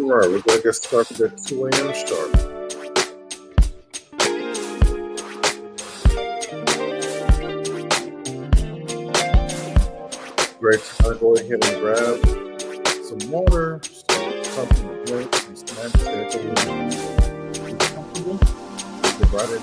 All right, we're going to get started at 2 a.m. sharp. Great time to go ahead and grab some water, something to drink, some snacks that you're comfortable. Get right into it.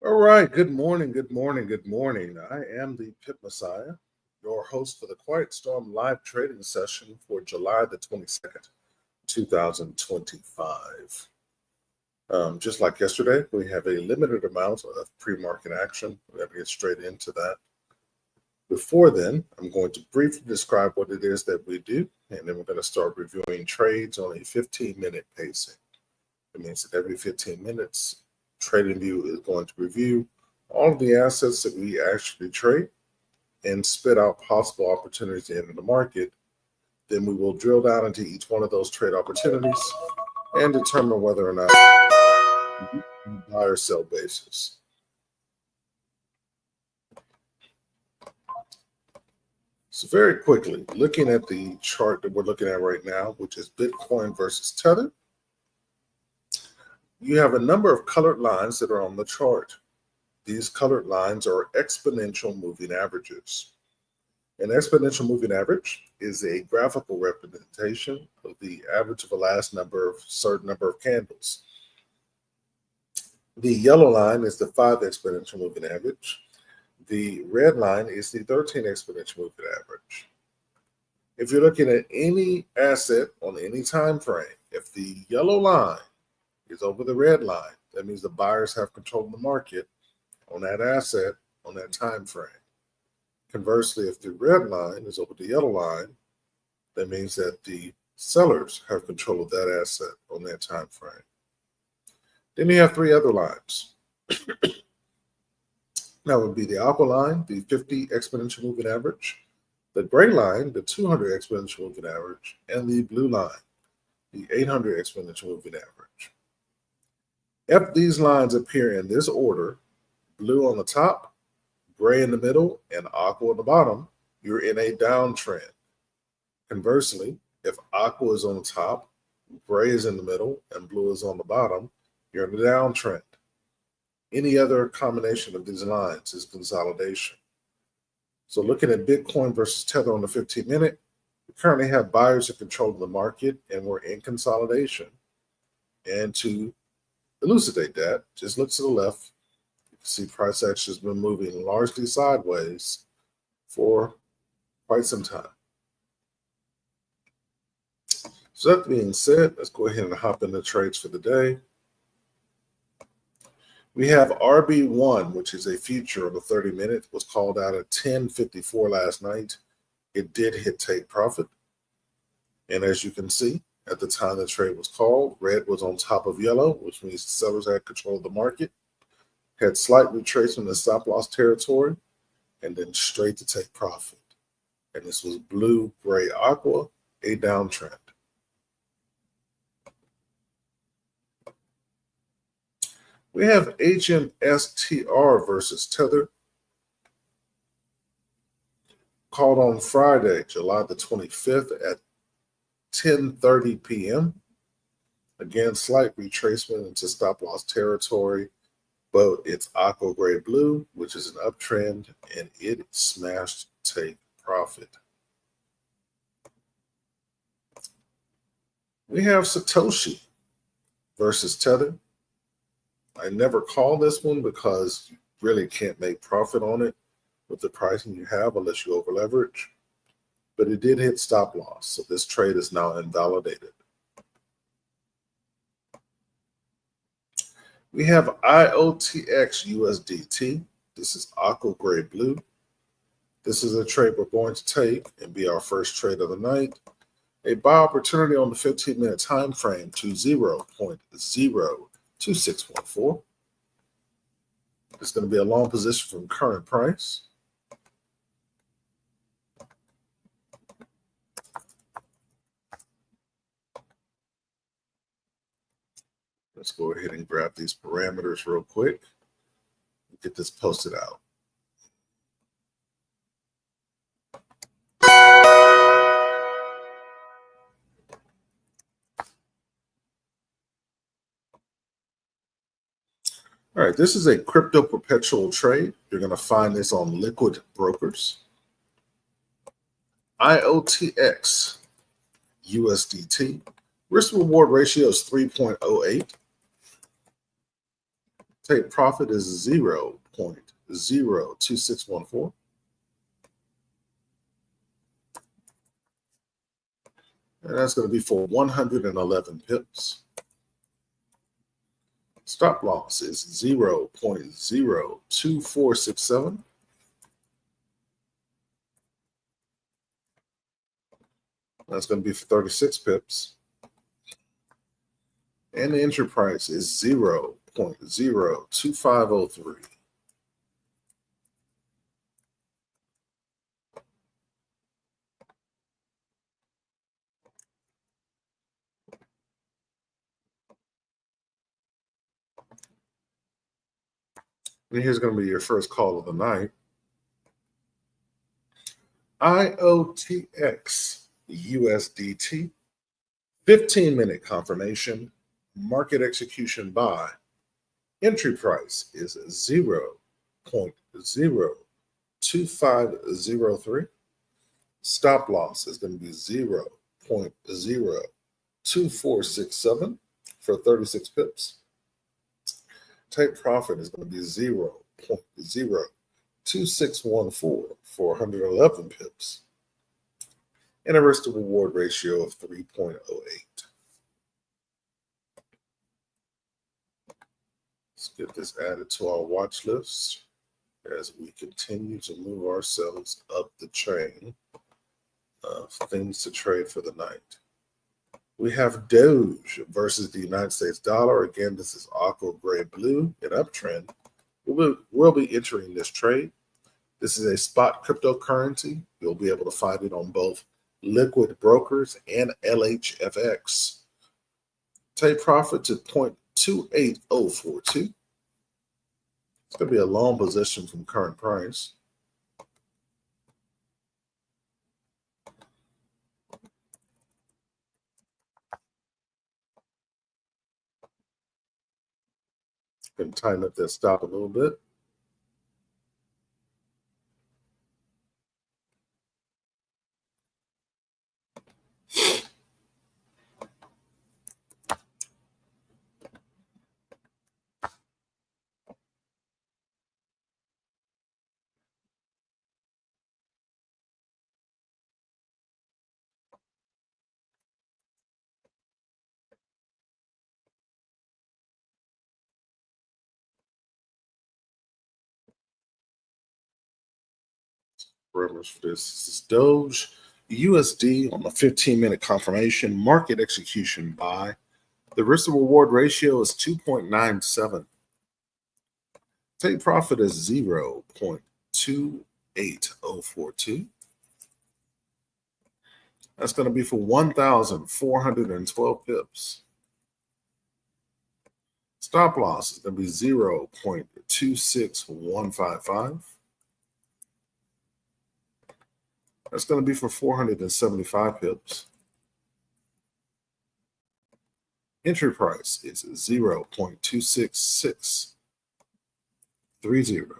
All right, good morning, good morning, good morning. I am the Pit Messiah, your host for the Quiet Storm live trading session for July the 22nd, 2025. Just like yesterday, we have a limited amount of pre-market action. We're going to get straight into that. Before then, I'm going to briefly describe what it is that we do, and then we're going to start reviewing trades on a 15-minute pacing. It means that every 15 minutes, TradingView is going to review all of the assets that we actually trade and spit out possible opportunities in the market. Then we will drill down into each one of those trade opportunities and determine whether or not on a buy or sell basis. So very quickly, looking at the chart that we're looking at right now, which is Bitcoin versus Tether, you have a number of colored lines that are on the chart. These colored lines are exponential moving averages. An exponential moving average is a graphical representation of the average of a certain number of candles. The yellow line is the 5 exponential moving average. The red line is the 13 exponential moving average. If you're looking at any asset on any time frame, if the yellow line is over the red line, that means the buyers have control of the market on that asset on that time frame. Conversely, if the red line is over the yellow line, that means that the sellers have control of that asset on that time frame. Then you have 3 other lines. That would be the aqua line, the 50 exponential moving average, the gray line, the 200 exponential moving average, and the blue line, the 800 exponential moving average. If these lines appear in this order, blue on the top, gray in the middle, and aqua on the bottom, you're in a downtrend. Conversely, if aqua is on the top, gray is in the middle, and blue is on the bottom, you're in a downtrend. Any other combination of these lines is consolidation. So looking at Bitcoin versus Tether on the 15-minute, we currently have buyers that control the market, and we're in consolidation. And to elucidate that, just look to the left. You can see price action has been moving largely sideways for quite some time. So that being said, let's go ahead and hop into trades for the day. We have RB1, which is a future on the 30-minute, was called out at 10:54 last night. It did hit take profit. And as you can see, at the time the trade was called, red was on top of yellow, which means the sellers had control of the market, had slight retracement in the stop loss territory, and then straight to take profit. And this was blue, gray, aqua, a downtrend. We have HMSTR versus Tether, called on Friday, July the 25th at 10:30 p.m. Again, slight retracement into stop loss territory, but it's aqua gray blue, which is an uptrend, and it smashed take profit. We have Satoshi versus Tether. I never call this one because you really can't make profit on it with the pricing you have unless you over leverage. But it did hit stop loss, so this trade is now invalidated. We have IOTX USDT. This is aqua gray blue. This is a trade we're going to take and be our first trade of the night. A buy opportunity on the 15-minute time frame to 0.02614. It's going to be a long position from current price. Let's go ahead and grab these parameters real quick and get this posted out. All right, this is a crypto perpetual trade. You're going to find this on liquid brokers. IOTX USDT. Risk reward ratio is 3.08. Take profit is 0.02614. And that's going to be for 111 pips. Stop loss is 0.02467. That's going to be for 36 pips. And the entry price is 0.02503. And here's going to be your first call of the night. IOTX USDT, 15-minute confirmation, market execution buy. Entry price is 0.02503. Stop loss is going to be 0.02467 for 36 pips. Take profit is going to be 0.02614 for 111 pips. And a risk to reward ratio of 3.08. Let's get this added to our watch list as we continue to move ourselves up the chain of things to trade for the night. We have Doge versus the United States dollar. Again, this is aqua gray blue, an uptrend. We'll be entering this trade. This is a spot cryptocurrency. You'll be able to find it on both liquid brokers and LHFX. Take profit to 0.28042. It's going to be a long position from current price. Can tighten up that stop a little bit. Parameters for this is Doge USD on the 15-minute confirmation. Market execution buy. The risk to reward ratio is 2.97. Take profit is 0.28042. That's going to be for 1,412 pips. Stop loss is going to be 0.26155. That's going to be for 475 pips. Entry price is 0.26630.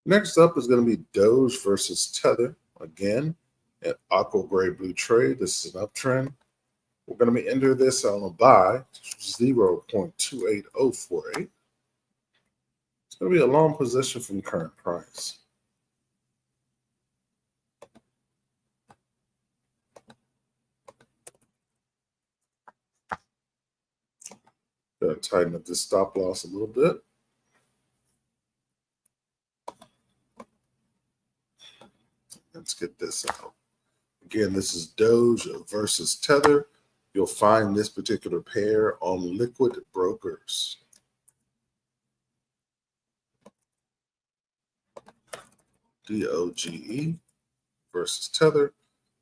Next up is going to be Doge versus Tether. Again, at aqua gray blue trade. This is an uptrend. We're going to be enter this on a buy, 0.28048. It's going to be a long position from current price. Going to tighten up this stop loss a little bit. Let's get this out. Again, this is Doge versus Tether. You'll find this particular pair on liquid brokers. DOGE versus Tether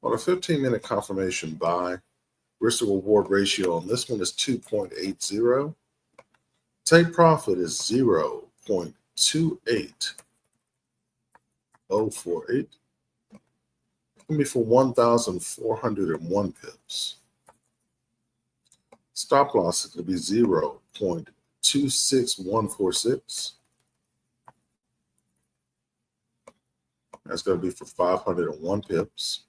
on a 15-minute confirmation buy. Risk to reward ratio on this one is 2.80. Take profit is 0.28048. It's going to be for 1,401 pips. Stop loss is going to be 0.26146. That's going to be for 501 pips.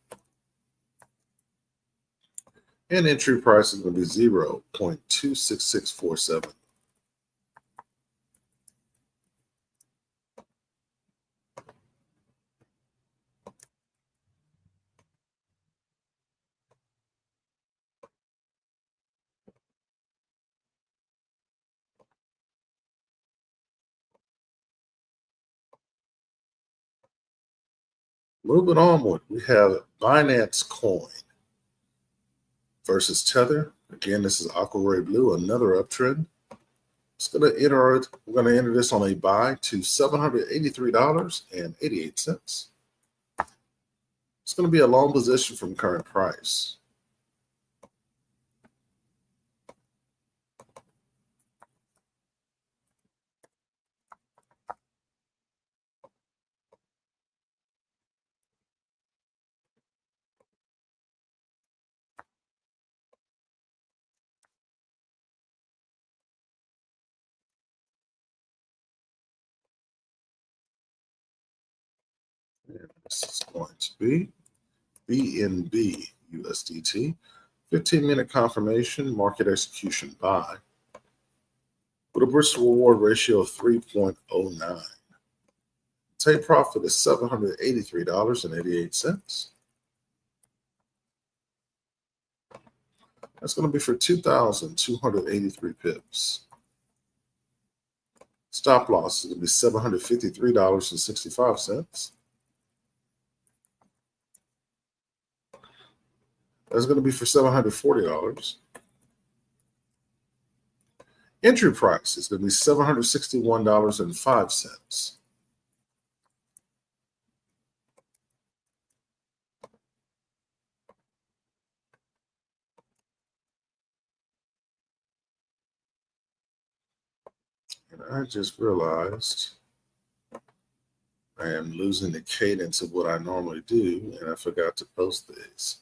And entry price is going to be 0.26647. Moving onward, we have Binance Coin versus Tether. Again, this is aqua ray blue, another uptrend. It's going to enter it. We're going to enter this on a buy to $783.88. It's going to be a long position from current price. And this is going to be BNB USDT. 15-minute confirmation, market execution buy with a risk to reward ratio of 3.09. Take profit is $783.88. That's going to be for 2,283 pips. Stop loss is going to be $753.65. That's going to be for $740. Entry price is going to be $761.05. And I just realized I am losing the cadence of what I normally do, and I forgot to post these.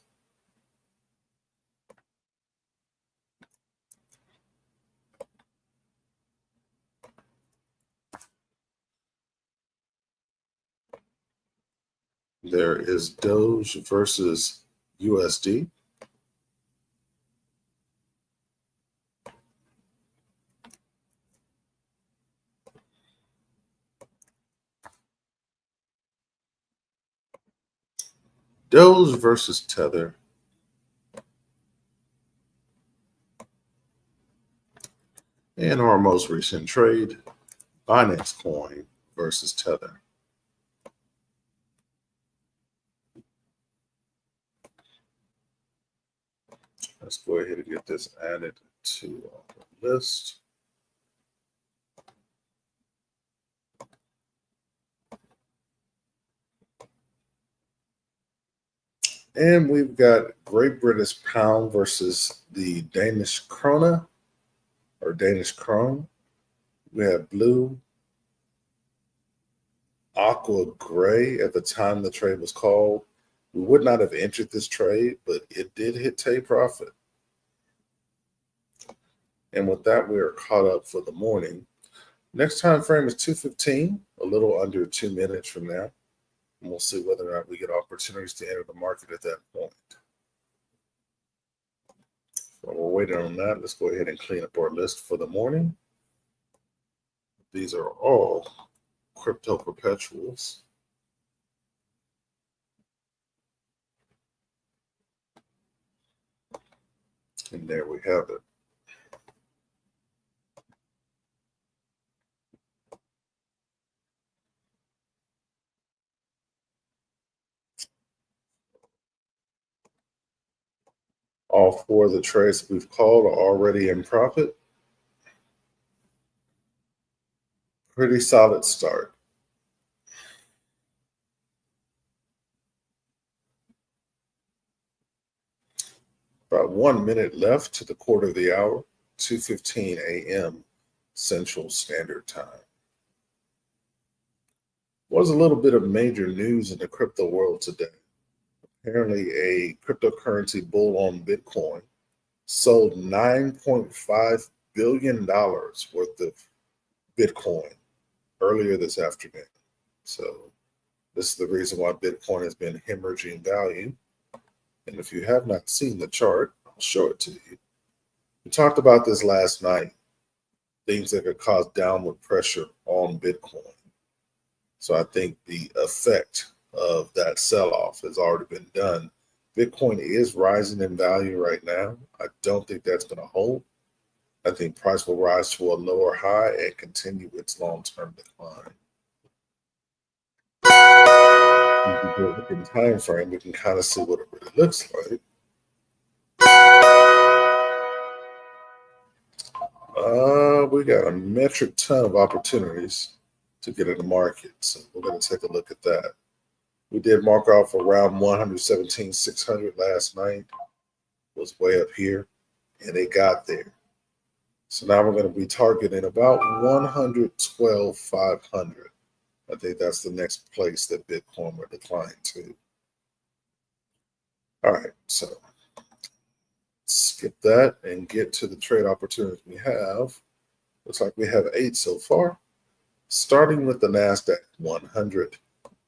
There is Doge versus USD. Doge versus Tether. And our most recent trade, Binance Coin versus Tether. Let's go ahead and get this added to our list. And we've got Great British Pound versus the Danish Krone or Danish Krone. We have blue, aqua gray at the time the trade was called. We would not have entered this trade, but it did hit take profit. And with that, we are caught up for the morning. Next time frame is 2:15, a little under 2 minutes from now. And we'll see whether or not we get opportunities to enter the market at that point. While we're waiting on that, let's go ahead and clean up our list for the morning. These are all crypto perpetuals. And there we have it. All four of the trades we've called are already in profit. Pretty solid start. About 1 minute left to the quarter of the hour, 2:15 a.m. Central Standard Time. Was a little bit of major news in the crypto world today. Apparently, a cryptocurrency bull on Bitcoin sold $9.5 billion worth of Bitcoin earlier this afternoon. So this is the reason why Bitcoin has been hemorrhaging value. And if you have not seen the chart, I'll show it to you. We talked about this last night, things that could cause downward pressure on Bitcoin. So I think the effect of that sell-off has already been done. Bitcoin is rising in value right now. I don't think that's going to hold. I think price will rise to a lower high and continue its long-term decline. If you go look in time frame, we can kind of see what it really looks like. We got a metric ton of opportunities to get in the market. So we're going to take a look at that. We did mark off around 117,600 last night. It was way up here, and it got there. So now we're going to be targeting about 112,500. I think that's the next place that Bitcoin will decline to. All right, so skip that and get to the trade opportunities we have. Looks like we have 8 so far. Starting with the NASDAQ 100.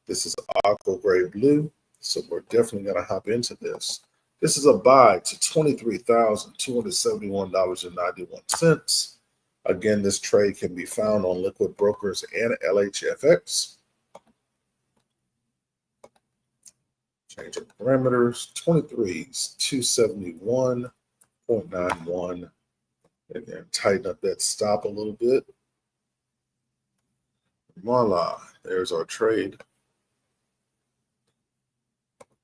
This is aqua gray blue, so we're definitely going to hop into this. This is a buy to $23,271.91. Again, this trade can be found on liquid brokers and LHFX. Change of parameters, 23s, 271.91. And then tighten up that stop a little bit. Voila, there's our trade.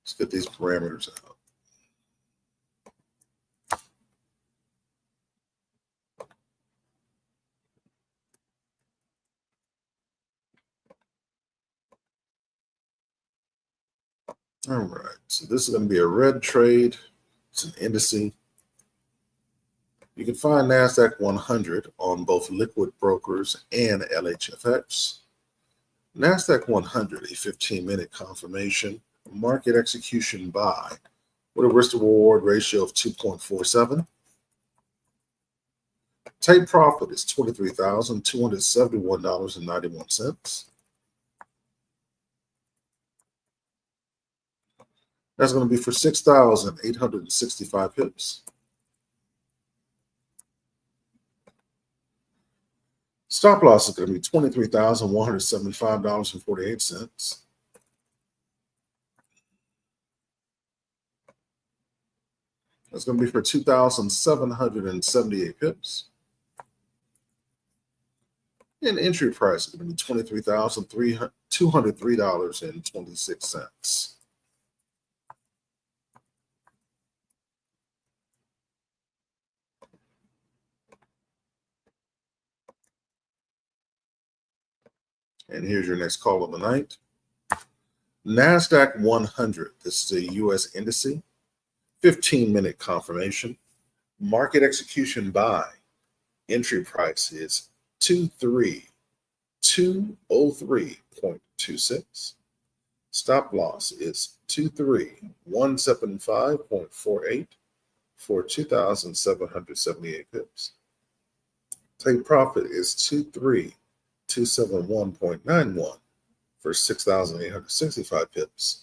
Let's get these parameters out. All right, so this is going to be a red trade. It's an indice. You can find NASDAQ 100 on both liquid brokers and LHFX. NASDAQ 100, a 15-minute confirmation, market execution buy with a risk to reward ratio of 2.47. Take profit is $23,271.91. That's going to be for 6,865 pips. Stop loss is going to be $23,175.48. That's going to be for 2,778 pips. And entry price is going to be $23,203.26. And here's your next call of the night. NASDAQ 100. This is a U.S. indice. 15-minute confirmation. Market execution buy. Entry price is 23203.26. Stop loss is 23175.48 for 2,778 pips. Take profit is 23271.91 for 6,865 pips,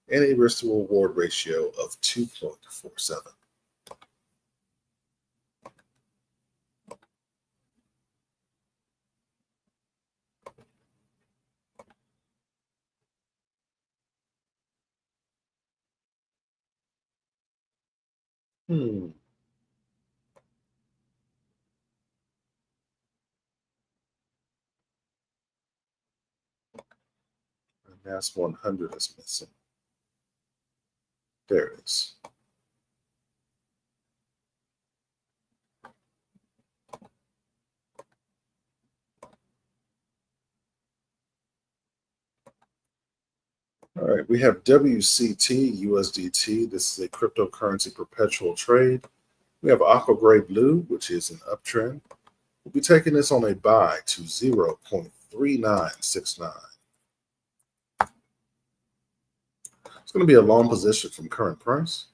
and a risk to reward ratio of 2.47. And that's 100 is missing. There it is. All right, we have WCT, USDT. This is a cryptocurrency perpetual trade. We have aqua gray blue, which is an uptrend. We'll be taking this on a buy to 0.3969. It's going to be a long position from current price.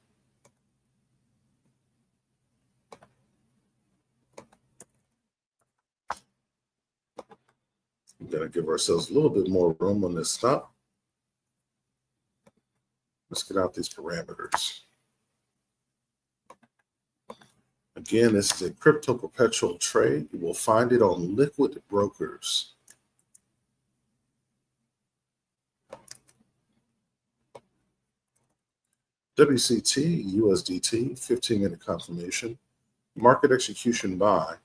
We're going to give ourselves a little bit more room on this stop. Let's get out these parameters. Again, this is a crypto perpetual trade. You will find it on liquid brokers. WCT, USDT, 15-minute confirmation. Market execution buy.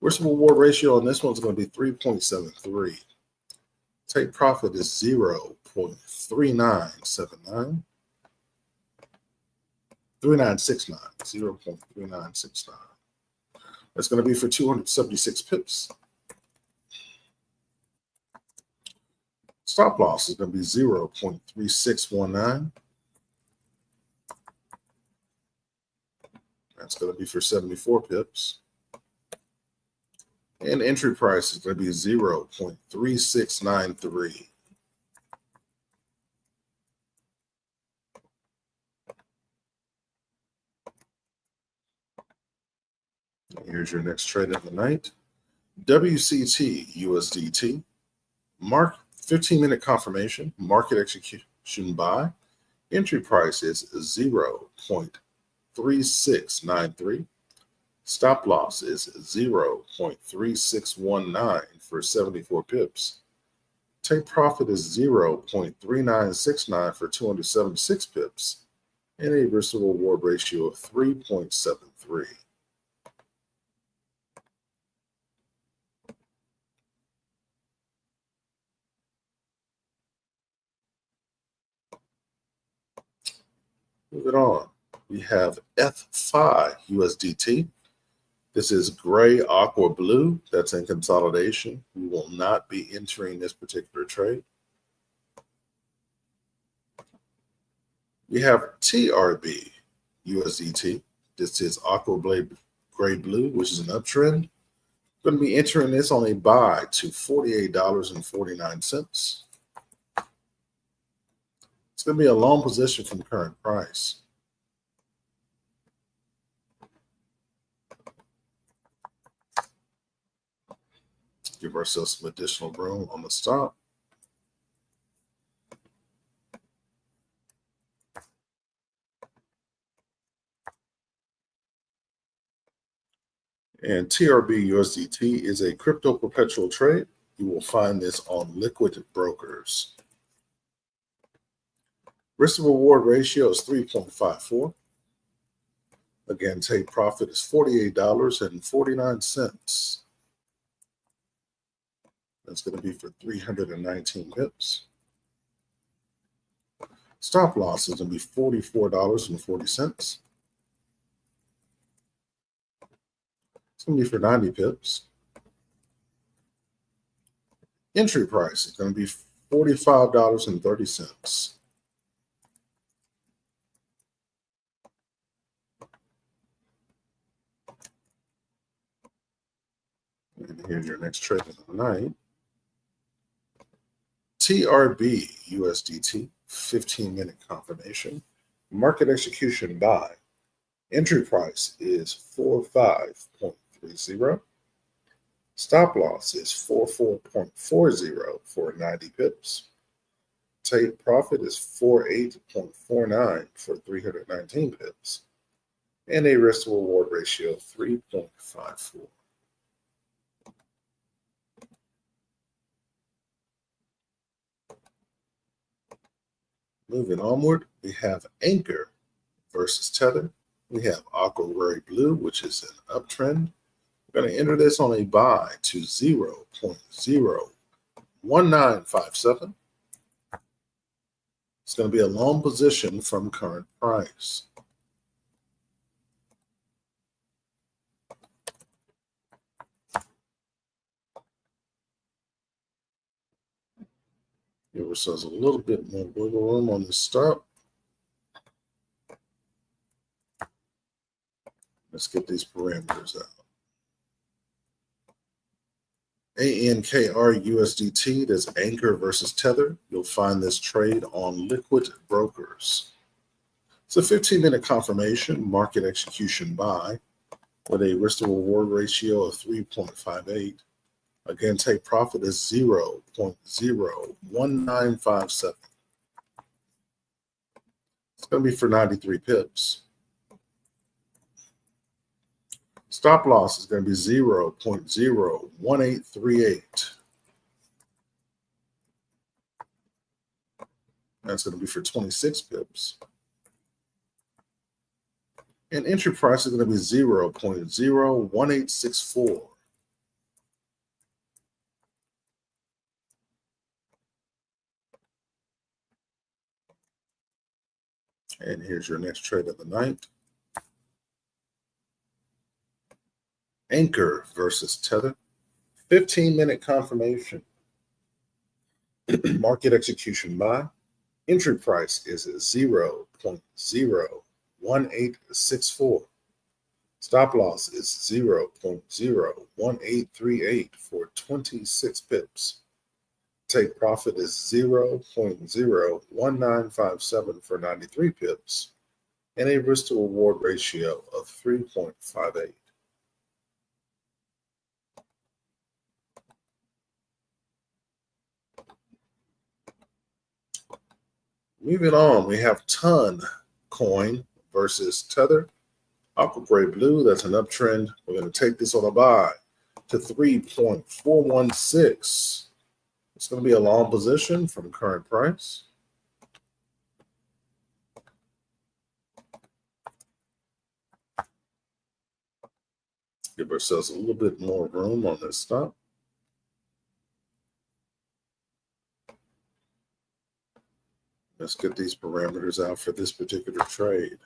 Risk reward ratio on this one's going to be 3.73. Take profit is 0.3969. 0.3969. That's going to be for 276 pips. Stop loss is going to be 0.3619. That's going to be for 74 pips. And entry price is going to be 0.3693. Here's your next trade of the night. WCT USDT. 15-minute confirmation. Market execution buy. Entry price is 0.3693. Stop loss is 0.3619 for 74 pips. Take profit is 0.3969 for 276 pips, and a risk to reward ratio of 3.73. Moving on, we have F5 USDT. This is gray, aqua, blue. That's in consolidation. We will not be entering this particular trade. We have TRB USDT. This is aqua, gray, blue, which is an uptrend. Going to be entering this on a buy to $48.49. It's going to be a long position from current price. Give ourselves some additional room on the stop. And TRB USDT is a crypto perpetual trade. You will find this on liquid brokers. Risk to reward ratio is 3.54. Again, take profit is $48.49. That's going to be for 319 pips. Stop loss is going to be $44.40. It's going to be for 90 pips. Entry price is going to be $45.30. And here's your next trade of the night. TRB USDT, 15-minute confirmation. Market execution buy. Entry price is 45.30. Stop loss is 44.40 for 90 pips. Take profit is 48.49 for 319 pips. And a risk to reward ratio of 3.54. Moving onward, we have Anchor versus Tether. We have Aqua Ray Blue, which is an uptrend. We're going to enter this on a buy to 0.01957. It's going to be a long position from current price. Give ourselves a little bit more wiggle room on the stop. Let's get these parameters out. ANKR USDT, that's Anchor versus Tether. You'll find this trade on Liquid Brokers. It's a 15-minute confirmation, market execution buy, with a risk to reward ratio of 3.58. Again, take profit is 0.01957. It's going to be for 93 pips. Stop loss is going to be 0.01838. That's going to be for 26 pips. And entry price is going to be 0.01864. And here's your next trade of the night. Anchor versus Tether. 15-minute confirmation. Market execution buy. Entry price is 0.01864. Stop loss is 0.01838 for 26 pips. Take profit is 0.01957 for 93 pips, and a risk to reward ratio of 3.58. Moving on, we have Ton Coin versus Tether. Aqua Gray Blue, that's an uptrend. We're going to take this on a buy to 3.416. It's going to be a long position from current price. Give ourselves a little bit more room on this stop. Let's get these parameters out for this particular trade.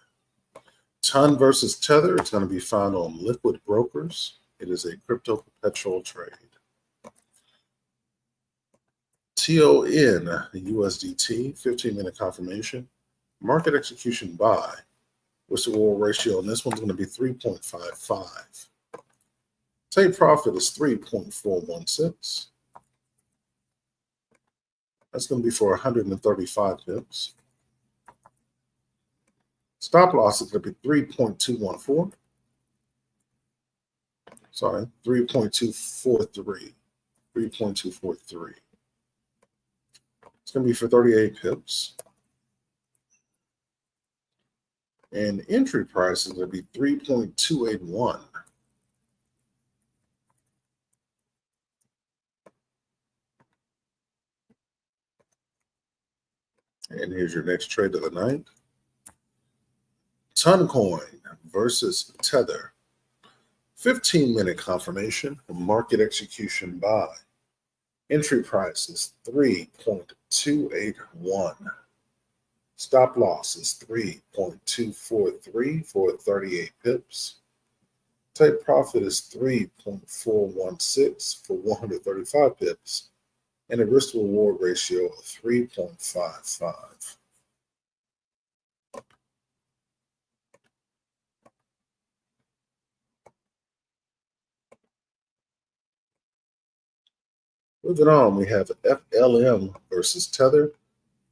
Ton versus Tether, it's going to be found on Liquid Brokers. It is a crypto perpetual trade. TON USDT, 15-minute confirmation. Market execution buy. Risk to reward ratio on this one's going to be 3.55. Take profit is 3.416. That's going to be for 135 pips. Stop loss is going to be 3.214. Sorry, 3.243. 3.243. It's going to be for 38 pips. And entry price is going to be 3.281. And here's your next trade of the night. Ton Coin versus Tether. 15-minute confirmation, market execution buy. Entry price is 3.281. Stop loss is 3.243 for 38 pips. Take profit is 3.416 for 135 pips, and a risk to reward ratio of 3.55. Moving on, we have FLM versus Tether.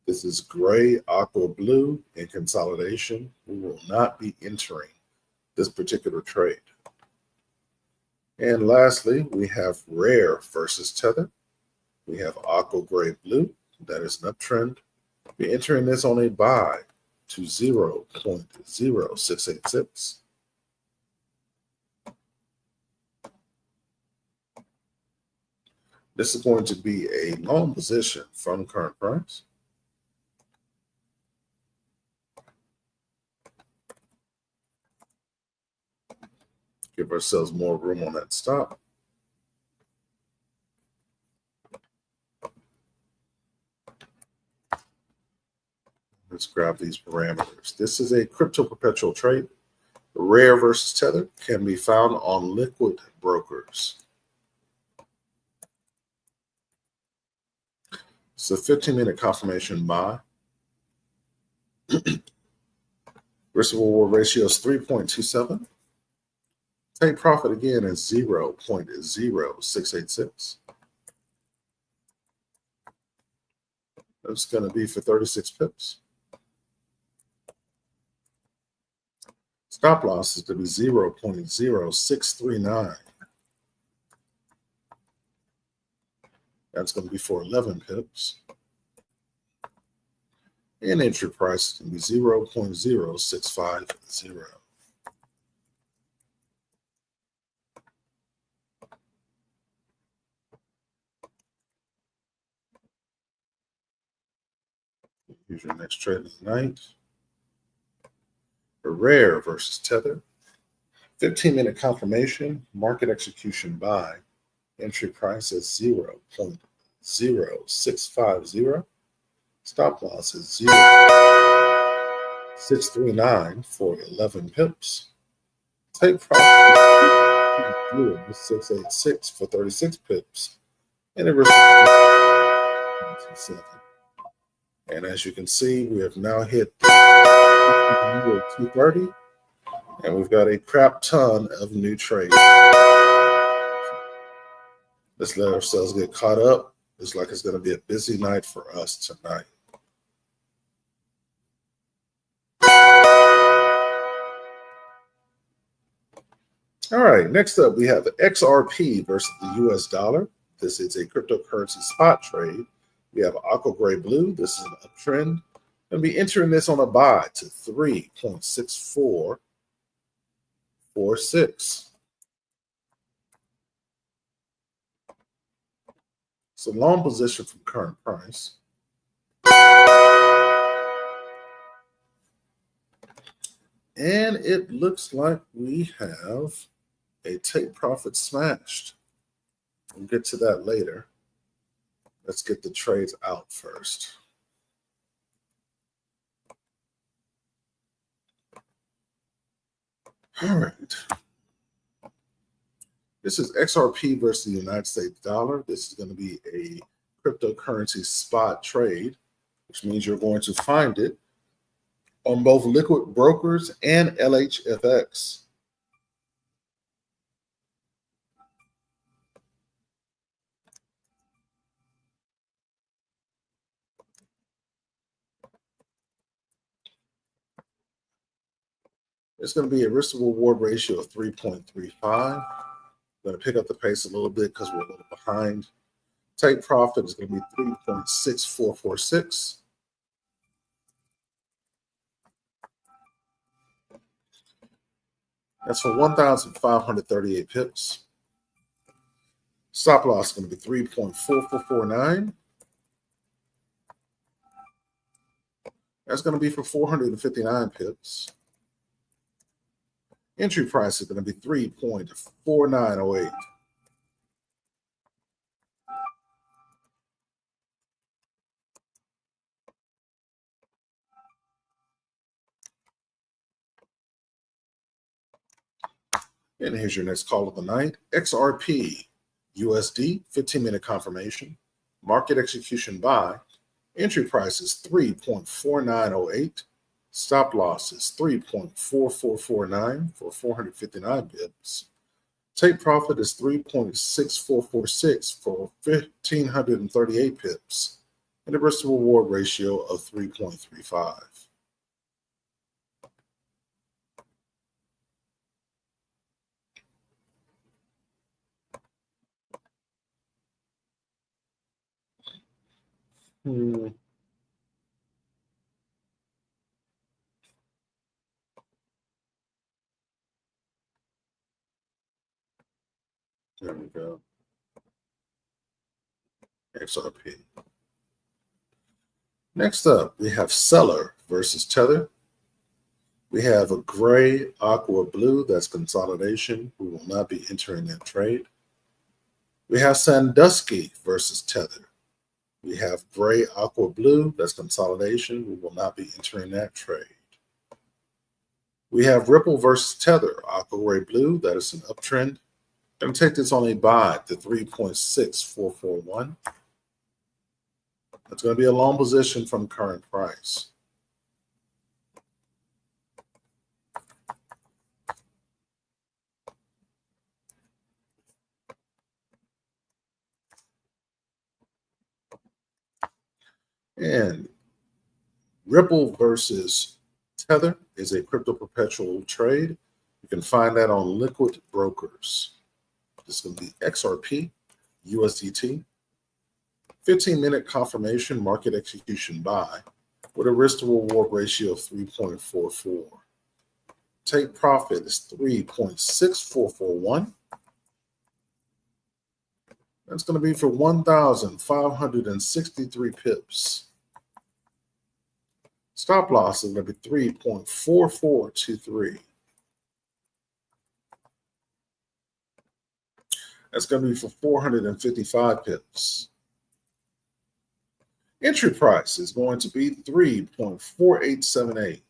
This is gray, aqua, blue in consolidation. We will not be entering this particular trade. And lastly, we have rare versus Tether. We have aqua, gray, blue. That is an uptrend. We're entering this on a buy to 0.0686. This is going to be a long position from current price. Give ourselves more room on that stop. Let's grab these parameters. This is a crypto perpetual trade. Rare versus Tether can be found on liquid brokers. It's a 15-minute confirmation buy. Risk reward ratio is 3.27. Take profit again is 0.0686. That's going to be for 36 pips. Stop loss is going to be 0.0639. That's going to be for 11 pips. And entry price is going to be 0.0650. Here's your next trade of the night. Rare versus Tether. 15-minute confirmation, market execution buy. Entry price is 0.0650. Stop loss is 0.639 for 11 pips. Take profit 686 for 36 pips. And a risk 7. And as you can see, we have now hit 230, and we've got a crap ton of new trades. Let's let ourselves get caught up. It's like it's going to be a busy night for us tonight. All right, next up we have the XRP versus the US dollar. This is a cryptocurrency spot trade. We have aqua gray blue. This is an uptrend. And be entering this on a buy to 3.6446. It's a long position from current price. And it looks like we have a take profit smashed. We'll get to that later. Let's get the trades out first. All right. This is XRP versus the United States dollar. This is going to be a cryptocurrency spot trade, which means you're going to find it on both liquid brokers and LHFX. It's going to be a risk to reward ratio of 3.35. I'm going to pick up the pace a little bit because we're a little behind. Take profit is going to be 3.6446. That's for 1,538 pips. Stop loss is going to be 3.4449. That's going to be for 459 pips. Entry price is going to be 3.4908. And here's your next call of the night. XRP, USD, 15-minute confirmation. Market execution buy. Entry price is 3.4908. Stop loss is 3.4449 for 459 bips. Take profit is 3.6446 for 1,538 pips. And a risk to reward ratio of 3.35. There we go. XRP. Next up, we have Seller versus Tether. We have a gray, aqua, blue. That's consolidation. We will not be entering that trade. We have Sandusky versus Tether. We have gray, aqua, blue. That's consolidation. We will not be entering that trade. We have Ripple versus Tether. Aqua, gray, blue. That is an uptrend. Going to take this on a buy to 3.6441. That's going to be a long position from current price. And Ripple versus Tether is a crypto perpetual trade. You can find that on liquid brokers. This is going to be XRP, USDT. 15-minute confirmation market execution buy with a risk to reward ratio of 3.44. Take profit is 3.6441. That's going to be for 1,563 pips. Stop loss is going to be 3.4423. That's going to be for 455 pips. Entry price is going to be 3.4878.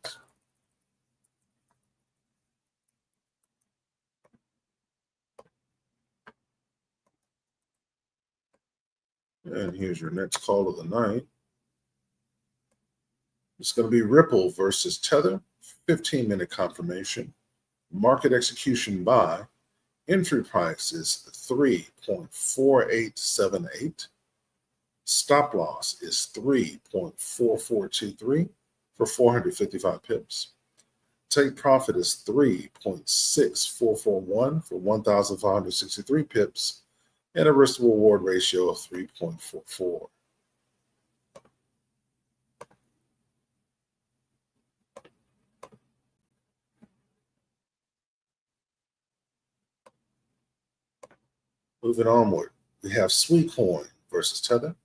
And here's your next call of the night. It's going to be Ripple versus Tether, 15-minute confirmation. Market execution buy. Entry price is 3.4878. Stop loss is 3.4423 for 455 pips. Take profit is 3.6441 for 1,563 pips and a risk to reward ratio of 3.44. Moving onward, we have Sweetcoin versus Tether.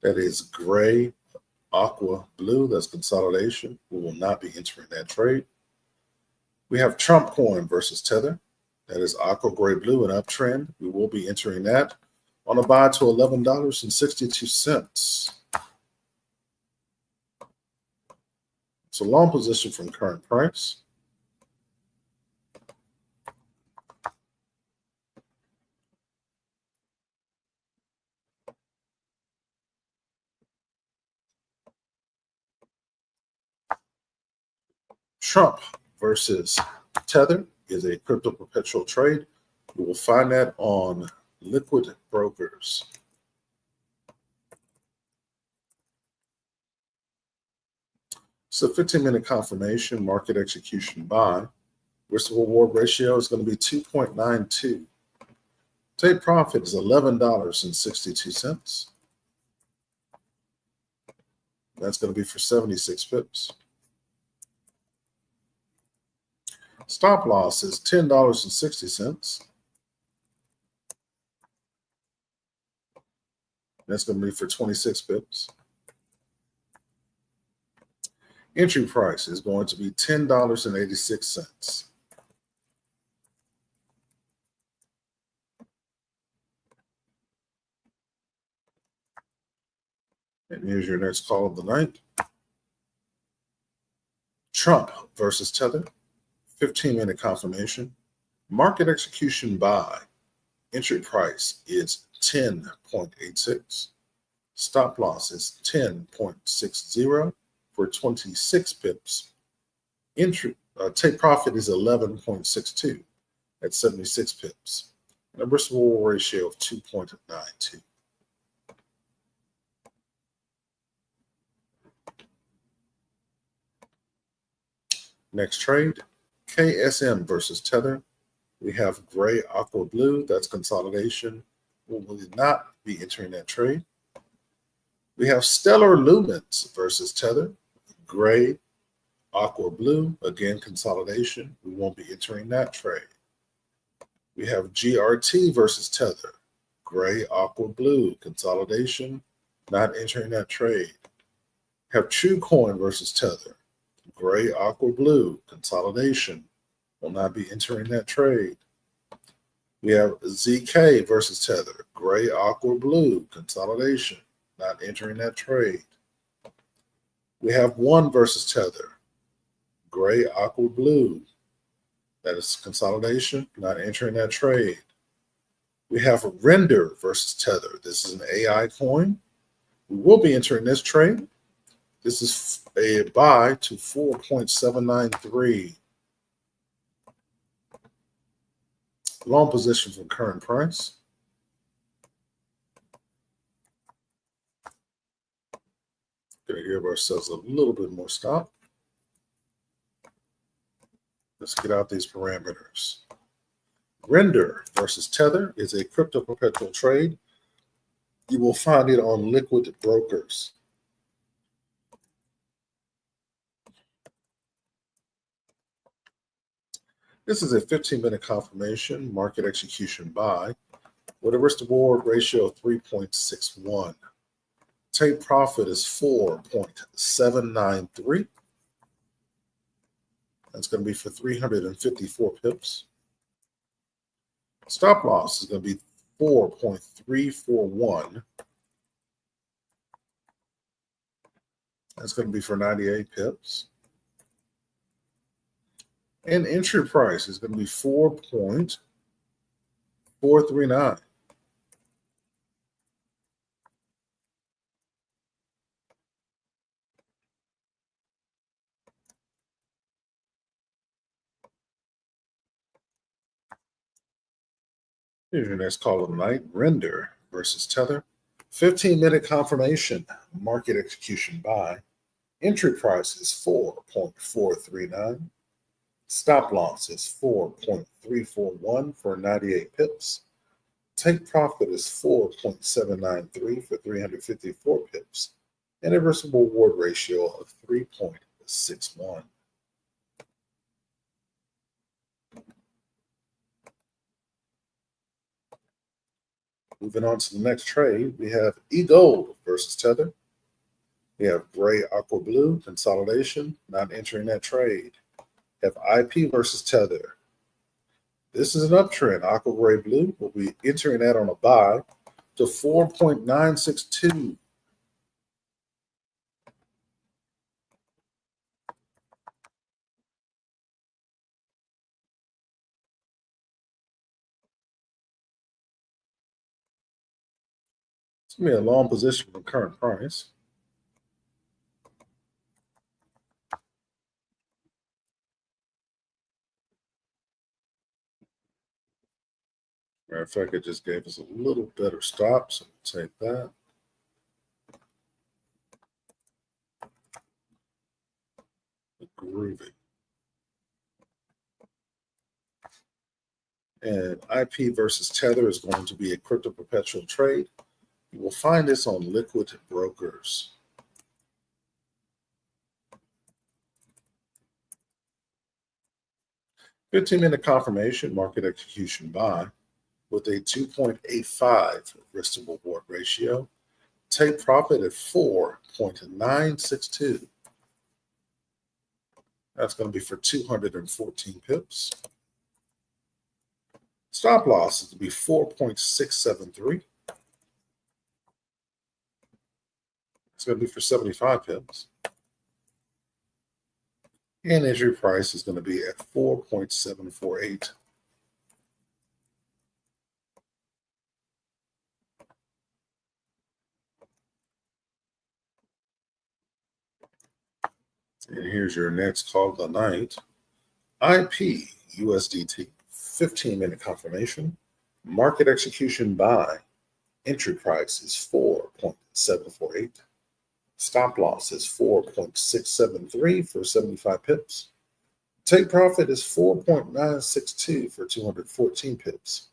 That is gray, aqua, blue. That's consolidation. We will not be entering that trade. We have Trump Coin versus Tether. That is aqua, gray, blue, and uptrend. We will be entering that on a buy to $11.62. It's a long position from current price. Trump versus Tether is a crypto perpetual trade. You will find that on liquid brokers. So 15-minute confirmation, market execution buy. Risk to reward ratio is going to be 2.92. Take profit is $11.62. That's going to be for 76 pips. Stop loss is $10.60. That's going to be for 26 pips. Entry price is going to be $10.86. And here's your next call of the night. Trump versus Tether, 15-minute confirmation. Market execution buy. Entry price is 10.86. Stop loss is 10.60 for 26 pips. Entry take profit is 11.62 at 76 pips. And a risk reward ratio of 2.92. Next trade, KSM versus Tether. We have gray, aqua, blue. That's consolidation. We will not be entering that trade. We have Stellar Lumens versus Tether. Gray, aqua, blue. Again, consolidation. We won't be entering that trade. We have GRT versus Tether. Gray, aqua, blue. Consolidation. Not entering that trade. Have TrueCoin versus Tether. Gray, aqua, blue. Consolidation. Will not be entering that trade. We have ZK versus Tether. Gray, aqua, blue. Consolidation. Not entering that trade. We have One versus Tether. Gray, aqua, blue. That is consolidation. Not entering that trade. We have Render versus Tether. This is an AI coin. We will be entering this trade. This is a buy to 4.793. Long position from current price. Going to give ourselves a little bit more stop. Let's get out these parameters. Render versus Tether is a crypto perpetual trade. You will find it on liquid brokers. This is a 15-minute confirmation, market execution buy, with a risk to reward ratio of 3.61. Take profit is 4.793. That's going to be for 354 pips. Stop loss is going to be 4.341. That's going to be for 98 pips. And entry price is going to be 4.439. Here's your next call of the night. Render versus Tether. 15-minute confirmation. Market execution buy. Entry price is 4.439. Stop loss is 4.341 for 98 pips. Take profit is 4.793 for 354 pips. And a risk reward ratio of 3.61. Moving on to the next trade, we have eGold versus Tether. We have gray, aqua, blue, consolidation, not entering that trade. Have IP versus Tether. This is an uptrend. Aqua, gray, blue. We'll be entering that on a buy to 4.962. It's going to be a long position from current price. Matter of fact, it just gave us a little better stop, so we'll take that. Groovy. And IP versus Tether is going to be a crypto perpetual trade. You will find this on liquid brokers. $15-minute confirmation, market execution buy, with a 2.85 risk to reward ratio. Take profit at 4.962. That's going to be for 214 pips. Stop loss is to be 4.673. It's going to be for 75 pips. And entry price is going to be at 4.748. And here's your next call of the night. IP USDT, 15-minute confirmation. Market execution buy. Entry price is 4.748. Stop loss is 4.673 for 75 pips. Take profit is 4.962 for 214 pips.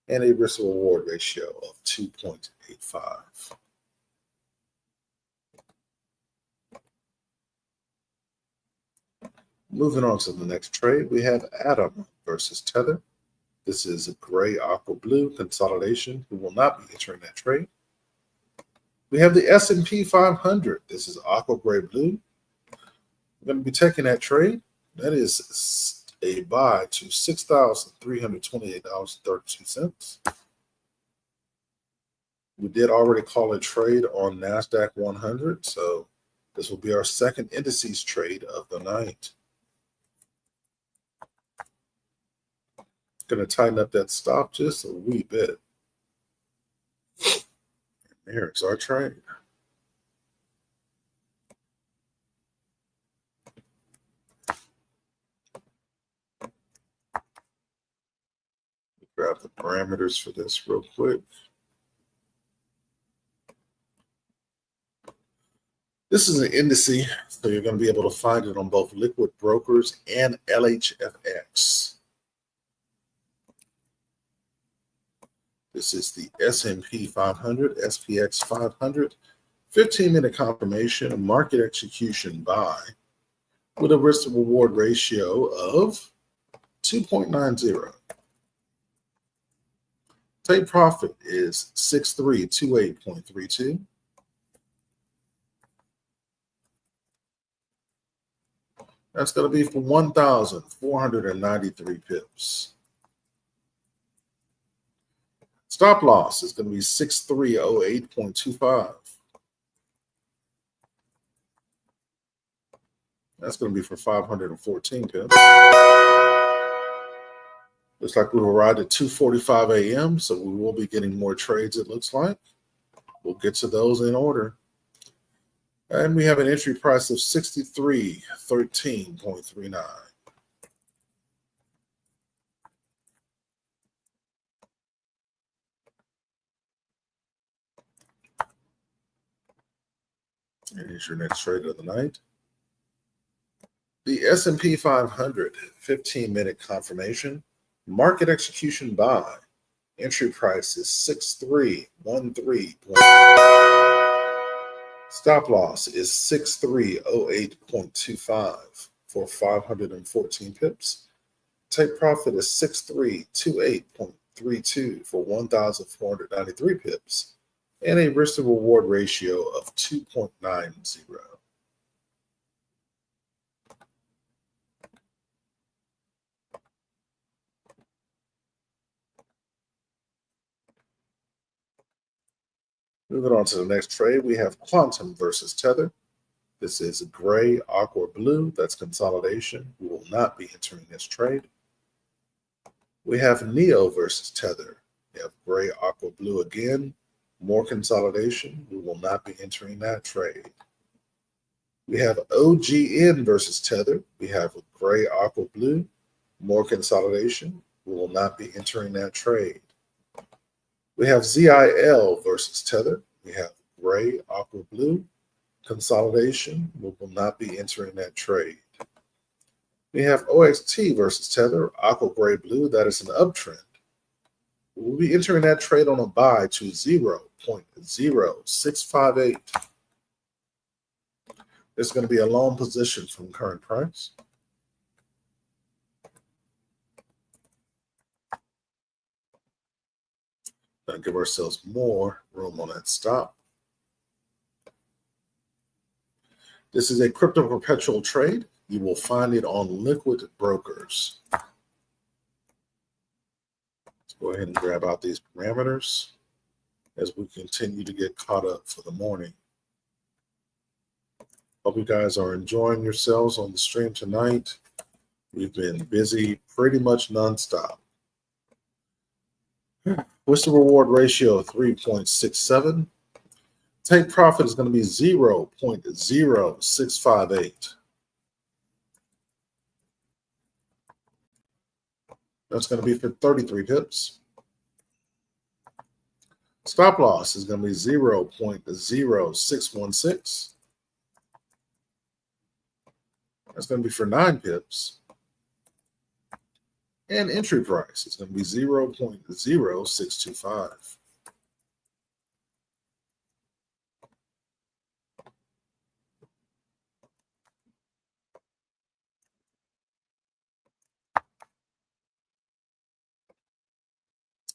And a risk reward ratio of 2.85. Moving on to the next trade, we have Atom versus Tether. This is a gray, aqua blue consolidation. We will not be entering that trade. We have the S&P 500. This is aqua gray blue. We're going to be taking that trade. That is a buy to $6,328.32. We did already call a trade on NASDAQ 100, so this will be our second indices trade of the night. Going to tighten up that stop just a wee bit. There's our trade. Grab the parameters for this real quick. This is an indice, so you're going to be able to find it on both liquid brokers and LHFX. This is the S&P 500, SPX 500, 15-minute confirmation, market execution buy with a risk to reward ratio of 2.90. Take profit is 6328.32. That's going to be for 1,493 pips. Stop loss is going to be 6308.25. That's going to be for 514 pips. Looks like we will ride at 2:45 a.m., so we will be getting more trades, it looks like. We'll get to those in order. And we have an entry price of 6313.39. And here's your next trade of the night. The S&P 500, 15-minute confirmation. Market execution buy. Entry price is 6313. Stop loss is 6308.25 for 514 pips. Take profit is 6328.32 for 1,493 pips. And a risk to reward ratio of 2.90. Moving on to the next trade, we have Quantum versus Tether. This is a gray, aqua blue. That's consolidation. We will not be entering this trade. We have Neo versus Tether. We have gray, aqua blue again. More consolidation. We will not be entering that trade. We have OGN versus Tether. We have gray, aqua blue. More consolidation. We will not be entering that trade. We have ZIL versus Tether. We have gray, aqua blue, consolidation. We will not be entering that trade. We have OXT versus Tether, aqua gray blue. That is an uptrend. We will be entering that trade on a buy to 0.0658. There's going to be a long position from current price. Now give ourselves more room on that stop. This is a crypto perpetual trade. You will find it on liquid brokers. Let's go ahead and grab out these parameters as we continue to get caught up for the morning. Hope you guys are enjoying yourselves on the stream tonight. We've been busy pretty much nonstop. What's the reward ratio of 3.67? Take profit is going to be 0.0658. That's going to be for 33 pips. Stop loss is going to be 0.0616. That's going to be for 9 pips. And entry price is going to be 0.0625.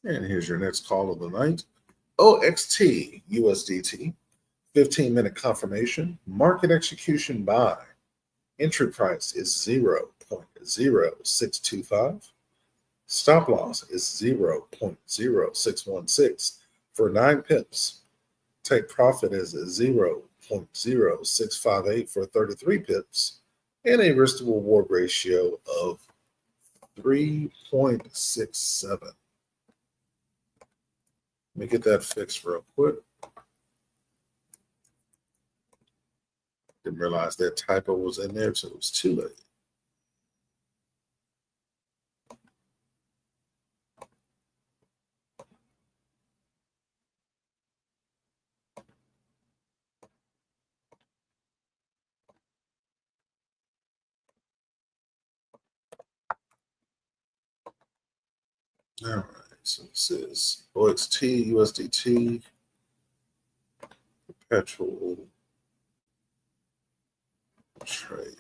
And here's your next call of the night. OXT USDT, 15-minute confirmation, market execution buy. Entry price is 0.0625. Stop loss is 0.0616 for 9 pips. Take profit is 0.0658 for 33 pips and a risk to reward ratio of 3.67. Let me get that fixed real quick. Didn't realize that typo was in there, so it was too late. All right, so this is OXT, USDT, Perpetual trade.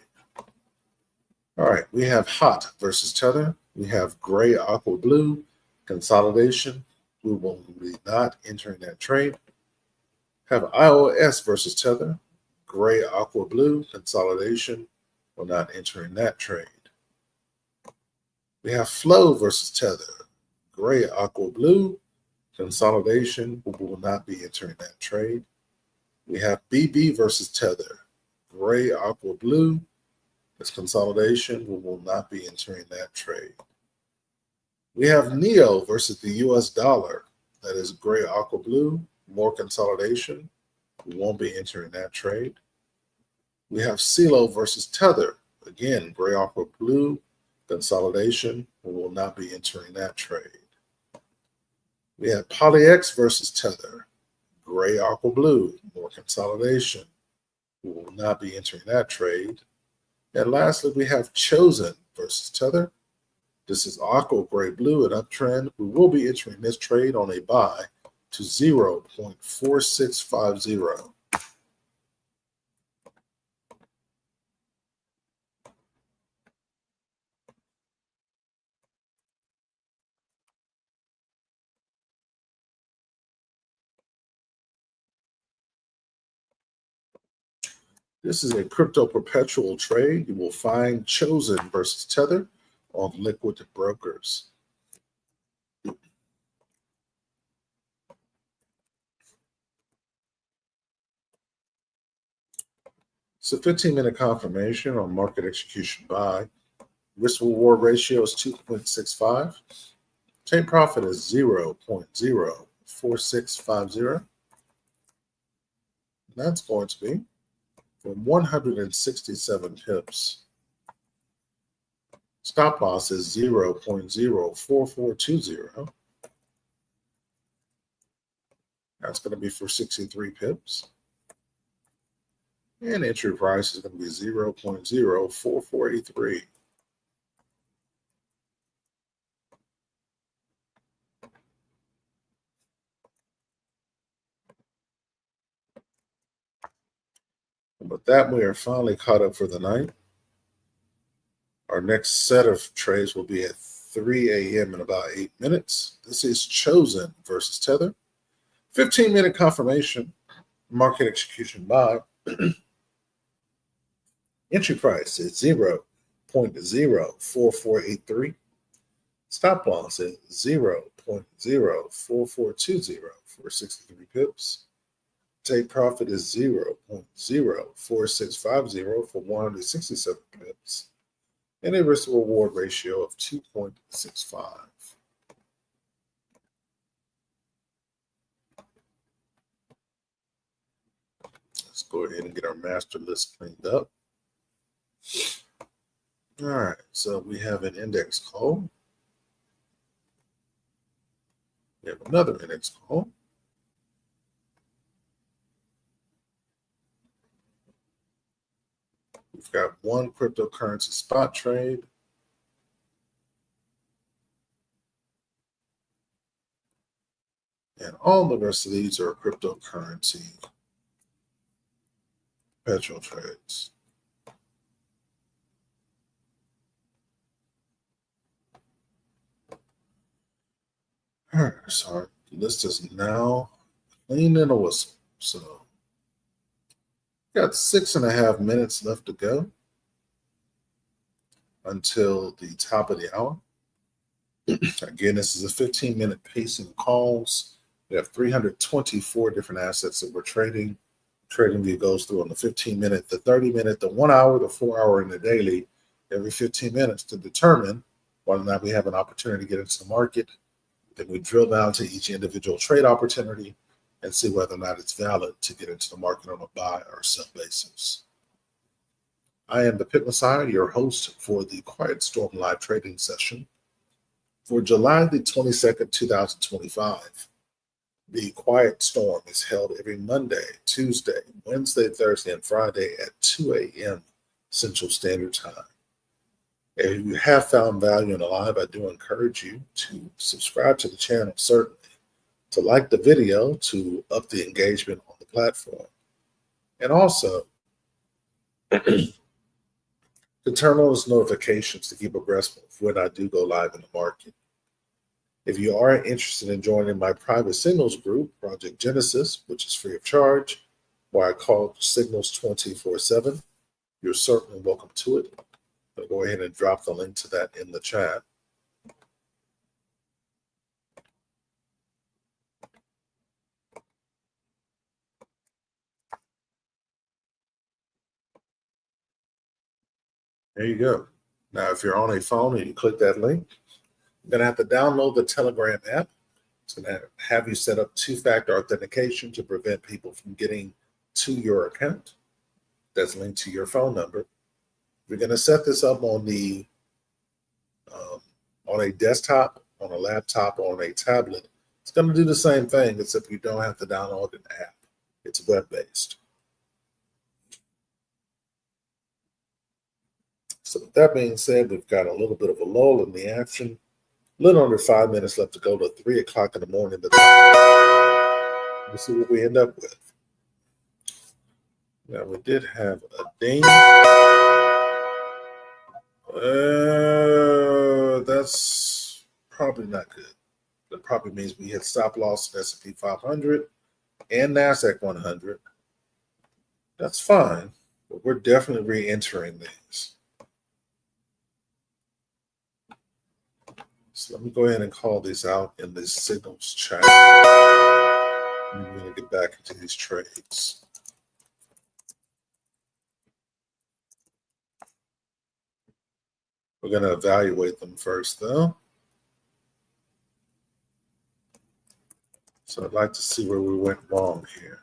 All right, we have hot versus tether. We have gray, aqua, blue, consolidation. We will be not entering that trade. Have IOS versus tether. Gray, aqua, blue, consolidation. We're not entering that trade. We have flow versus tether. Gray, aqua, blue, consolidation. We will not be entering that trade. We have BB versus tether. Gray, aqua, blue. This consolidation, we will not be entering that trade. We have NEO versus the US dollar. That is gray, aqua, blue. More consolidation. We won't be entering that trade. We have CELO versus tether. Again, gray, aqua, blue. Consolidation. We will not be entering that trade. We have PolyX versus tether. Gray, aqua, blue. More consolidation. We will not be entering that trade. And lastly, we have chosen versus tether. This is aqua, gray, blue, an uptrend. We will be entering this trade on a buy to 0.4650. This is a crypto perpetual trade. You will find chosen versus tether on liquid brokers. So 15-minute confirmation on market execution buy. Risk reward ratio is 2.65. Take profit is 0.04650. That's going to be for 167 pips. Stop loss is 0.04420. That's going to be for 63 pips. And entry price is going to be 0.04483. And with that, we are finally caught up for the night. Our next set of trades will be at 3 a.m. in about 8 minutes. This is chosen versus tether. 15-minute confirmation, market execution buy. Entry price is 0.04483. Stop loss is 0.04420 for 63 pips. Take profit is 0.04650 for 167 pips. And a risk reward ratio of 2.65. Let's go ahead and get our master list cleaned up. All right, so we have an index call. We have another index call. We've got one cryptocurrency spot trade. And all the rest of these are cryptocurrency perpetual trades. All right, so our list is now clean and a whistle. So got 6.5 minutes left to go until the top of the hour. Again, this is a 15-minute pacing calls. We have 324 different assets that we're trading. Trading view goes through on the 15-minute, the 30-minute, the 1 hour, the 4 hour, and the daily every 15 minutes to determine whether or not we have an opportunity to get into the market. Then we drill down to each individual trade opportunity and see whether or not it's valid to get into the market on a buy or sell basis. I am the Pit Messiah, your host for the Quiet Storm live trading session for July the 22nd, 2025. The Quiet Storm is held every Monday, Tuesday, Wednesday, Thursday, and Friday at 2 a.m. Central Standard Time. If you have found value in the live, I do encourage you to subscribe to the channel, certainly, to like the video to up the engagement on the platform, and also to turn on those notifications to keep abreast of when I do go live in the market. If you are interested in joining my private signals group, Project Genesis, which is free of charge, where I call signals 24/7, you're certainly welcome to it. I'll go ahead and drop the link to that in the chat. There you go. Now, if you're on a phone and you click that link, you're going to have to download the Telegram app. It's going to have you set up two-factor authentication to prevent people from getting to your account. That's linked to your phone number. We're going to set this up on the on a desktop, on a laptop, or on a tablet. It's going to do the same thing, except you don't have to download an app. It's web-based. So with that being said, we've got a little bit of a lull in the action. A little under 5 minutes left to go to 3 o'clock in the morning. We'll see what we end up with. Now, we did have a ding. That's probably not good. That probably means we hit stop loss in S&P 500 and NASDAQ 100. That's fine, but we're definitely re-entering these. So let me go ahead and call these out in this signals chat. I'm going to get back into these trades. We're going to evaluate them first, though. So I'd like to see where we went wrong here.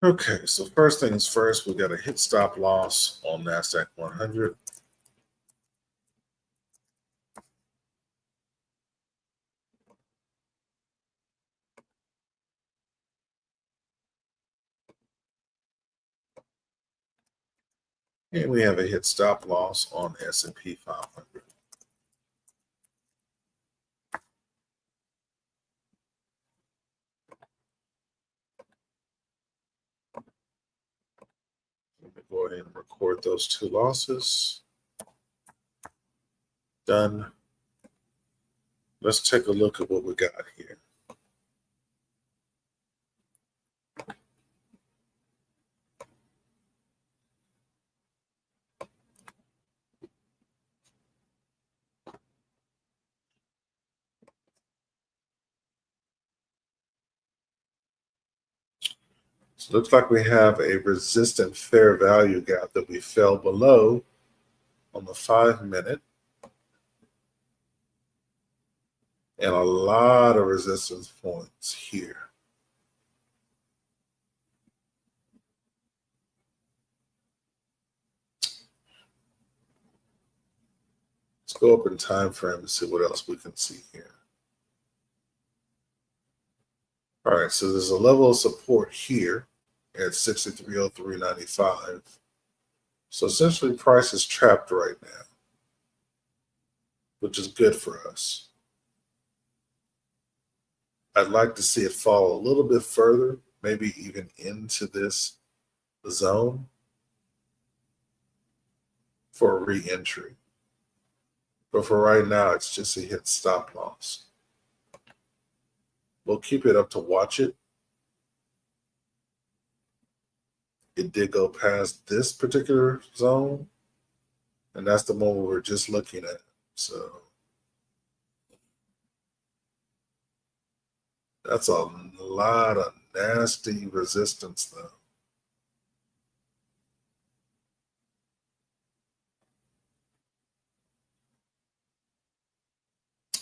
Okay, so first things first, we got a hit stop loss on NASDAQ 100. And we have a hit stop loss on S&P 500. Let me go ahead and record those two losses. Done. Let's take a look at what we got here. So it looks like we have a resistant fair value gap that we fell below on the 5-minute. And a lot of resistance points here. Let's go up in time frame and see what else we can see here. All right, so there's a level of support here at 6303.95. So essentially price is trapped right now, which is good for us. I'd like to see it fall a little bit further, maybe even into this zone for a re-entry. But for right now, it's just a hit stop loss. We'll keep it up to watch it. It did go past this particular zone, and that's the one we were just looking at. So that's a lot of nasty resistance, though.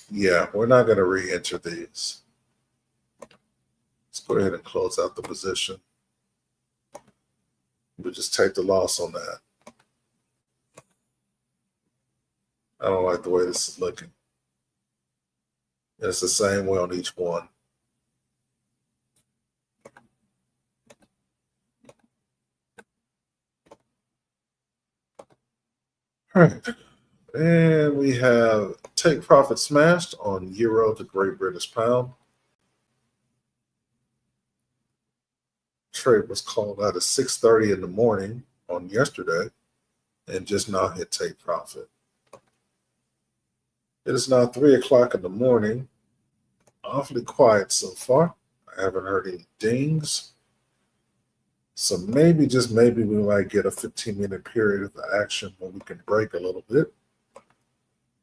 Yeah, we're not going to re-enter these. Let's go ahead and close out the position. We'll just take the loss on that. I don't like the way this is looking. And it's the same way on each one. All right. And we have take profit smashed on euro to Great British pound. Trade was called out at 6:30 in the morning on yesterday and just now hit take profit. It is now 3 o'clock in the morning. Awfully quiet so far. I haven't heard any dings. So maybe, just maybe, we might get a 15-minute period of action where we can break a little bit.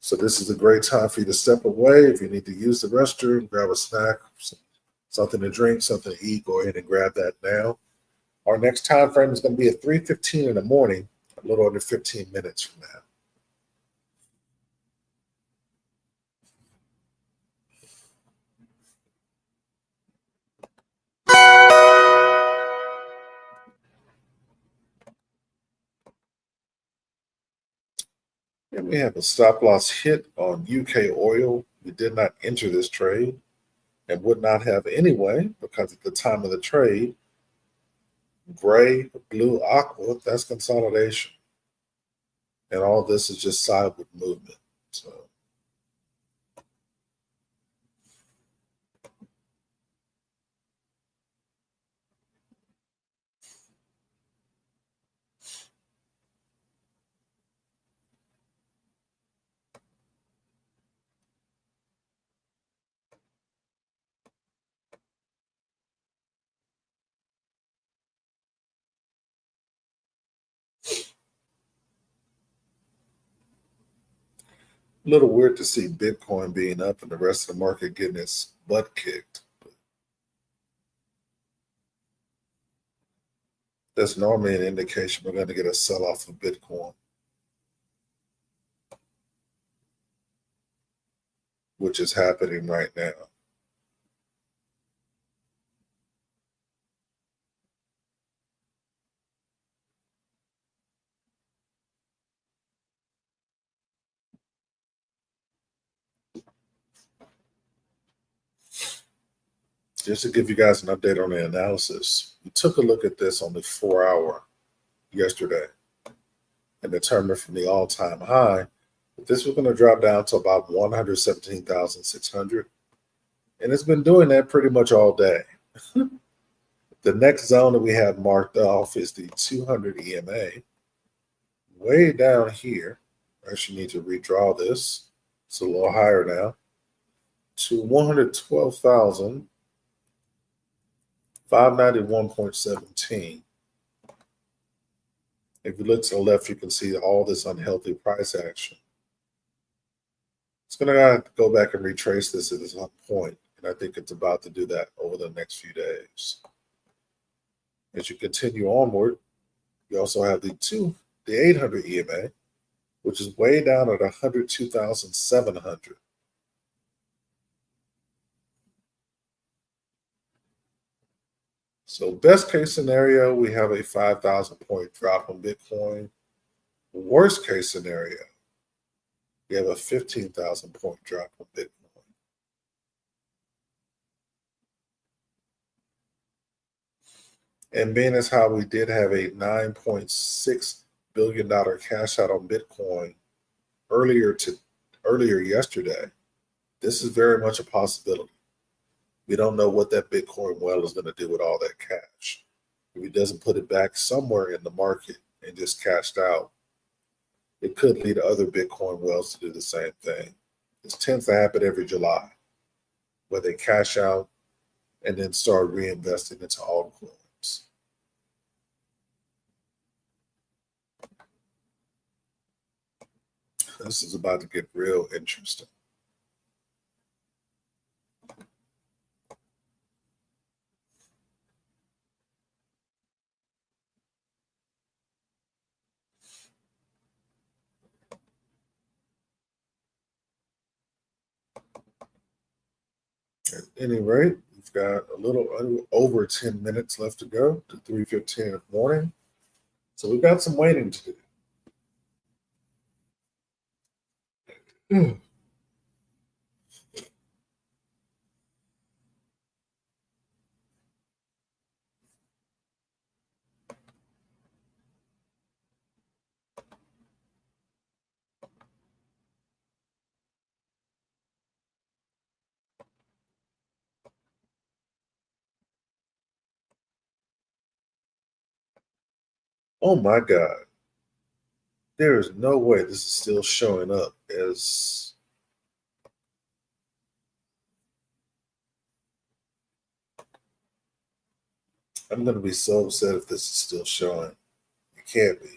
So this is a great time for you to step away. If you need to use the restroom, grab a snack, something to drink, something to eat, go ahead and grab that now. Our next time frame is going to be at 3:15 in the morning, a little under 15 minutes from now. And we have a stop loss hit on UK oil. We did not enter this trade and would not have anyway, because at the time of the trade, gray, blue, aqua, that's consolidation. And all this is just sideward movement. So a little weird to see Bitcoin being up and the rest of the market getting its butt kicked. That's normally an indication we're going to get a sell-off of Bitcoin, which is happening right now. Just to give you guys an update on the analysis, we took a look at this on the 4-hour yesterday. and determined from the all-time high that this was going to drop down to about 117,600. And it's been doing that pretty much all day. The next zone that we have marked off is the 200 EMA. Way down here, I actually need to redraw this. It's a little higher now, to 112,591.17. If you look to the left, you can see all this unhealthy price action. It's going to have to go back and retrace this at some point, and I think it's about to do that over the next few days. As you continue onward, you also have the 800 EMA, which is way down at 102,700. So best case scenario, we have a 5,000 point drop on Bitcoin. Worst case scenario, we have a 15,000 point drop on Bitcoin. And being as how we did have a $9.6 billion cash out on Bitcoin earlier yesterday, this is very much a possibility. We don't know what that Bitcoin whale is going to do with all that cash. If he doesn't put it back somewhere in the market and just cashed out, it could lead other Bitcoin whales to do the same thing. This tends to happen every July, where they cash out and then start reinvesting into altcoins. This is about to get real interesting. At any rate, we've got a little over 10 minutes left to go to 3:15 in the morning. So we've got some waiting to do. Oh my God. There is no way this is still showing up as I'm going to be so upset if this is still showing. It can't be.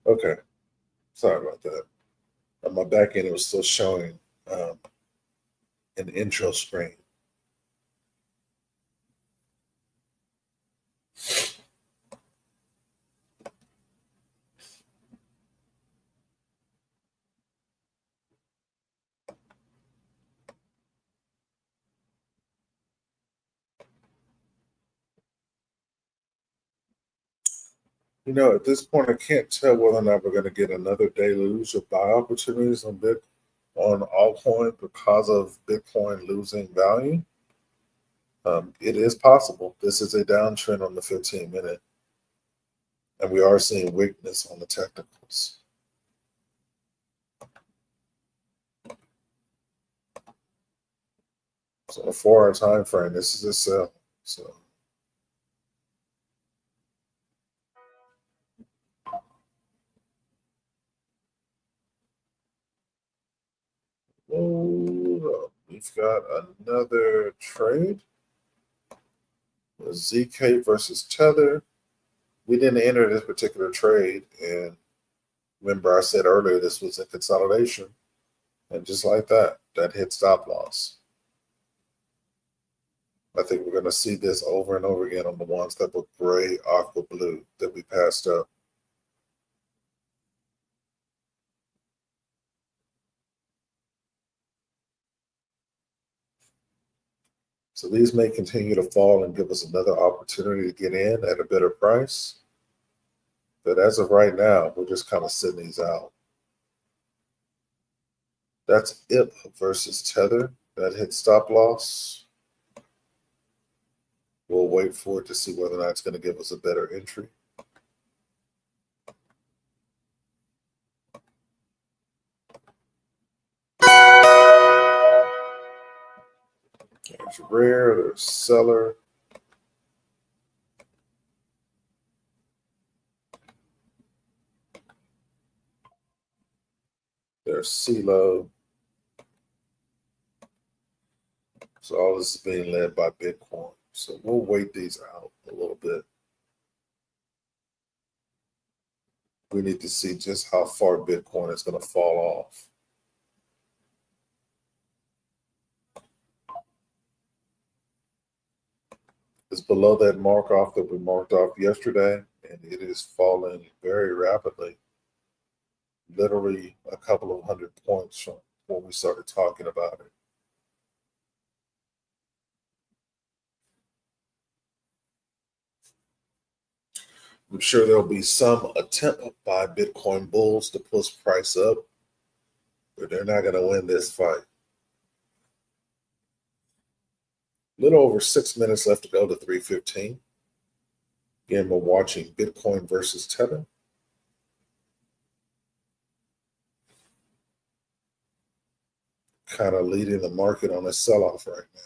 Okay. Sorry about that. On my back end, it was still showing an intro screen. At this point, I can't tell whether or not we're going to get another deluge of buy opportunities on altcoin because of Bitcoin losing value. It is possible. This is a downtrend on the 15-minute, and we are seeing weakness on the technicals. So the 4-hour time frame, this is a sell. So hold up. We've got another trade. ZK versus Tether. We didn't enter this particular trade, and remember I said earlier this was a consolidation, and just like that hit stop loss. I think we're going to see this over and over again on the ones that were gray, aqua blue that we passed up. So these may continue to fall and give us another opportunity to get in at a better price. But as of right now, we're just kind of sitting these out. That's IP versus Tether. That hit stop loss. We'll wait for it to see whether or not it's going to give us a better entry. There's rare, there's seller. There's CeeLo. So all this is being led by Bitcoin. So we'll wait these out a little bit. We need to see just how far Bitcoin is going to fall off. It's below that mark off that we marked off yesterday, and it is falling very rapidly. Literally a couple of 100 points from when we started talking about it. I'm sure there'll be some attempt by Bitcoin bulls to push price up, but they're not going to win this fight. A little over 6 minutes left to go to 3:15. Again, we're watching Bitcoin versus Tether. Kind of leading the market on a sell-off right now.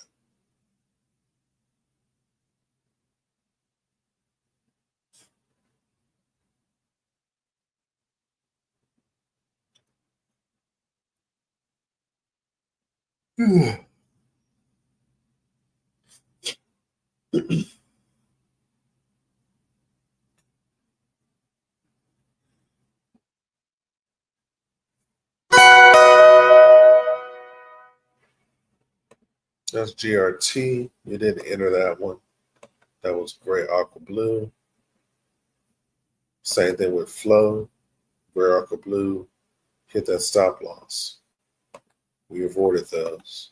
That's GRT. You didn't enter that one. That was gray aqua blue. Same thing with flow. Gray aqua blue. Hit that stop loss. We avoided those.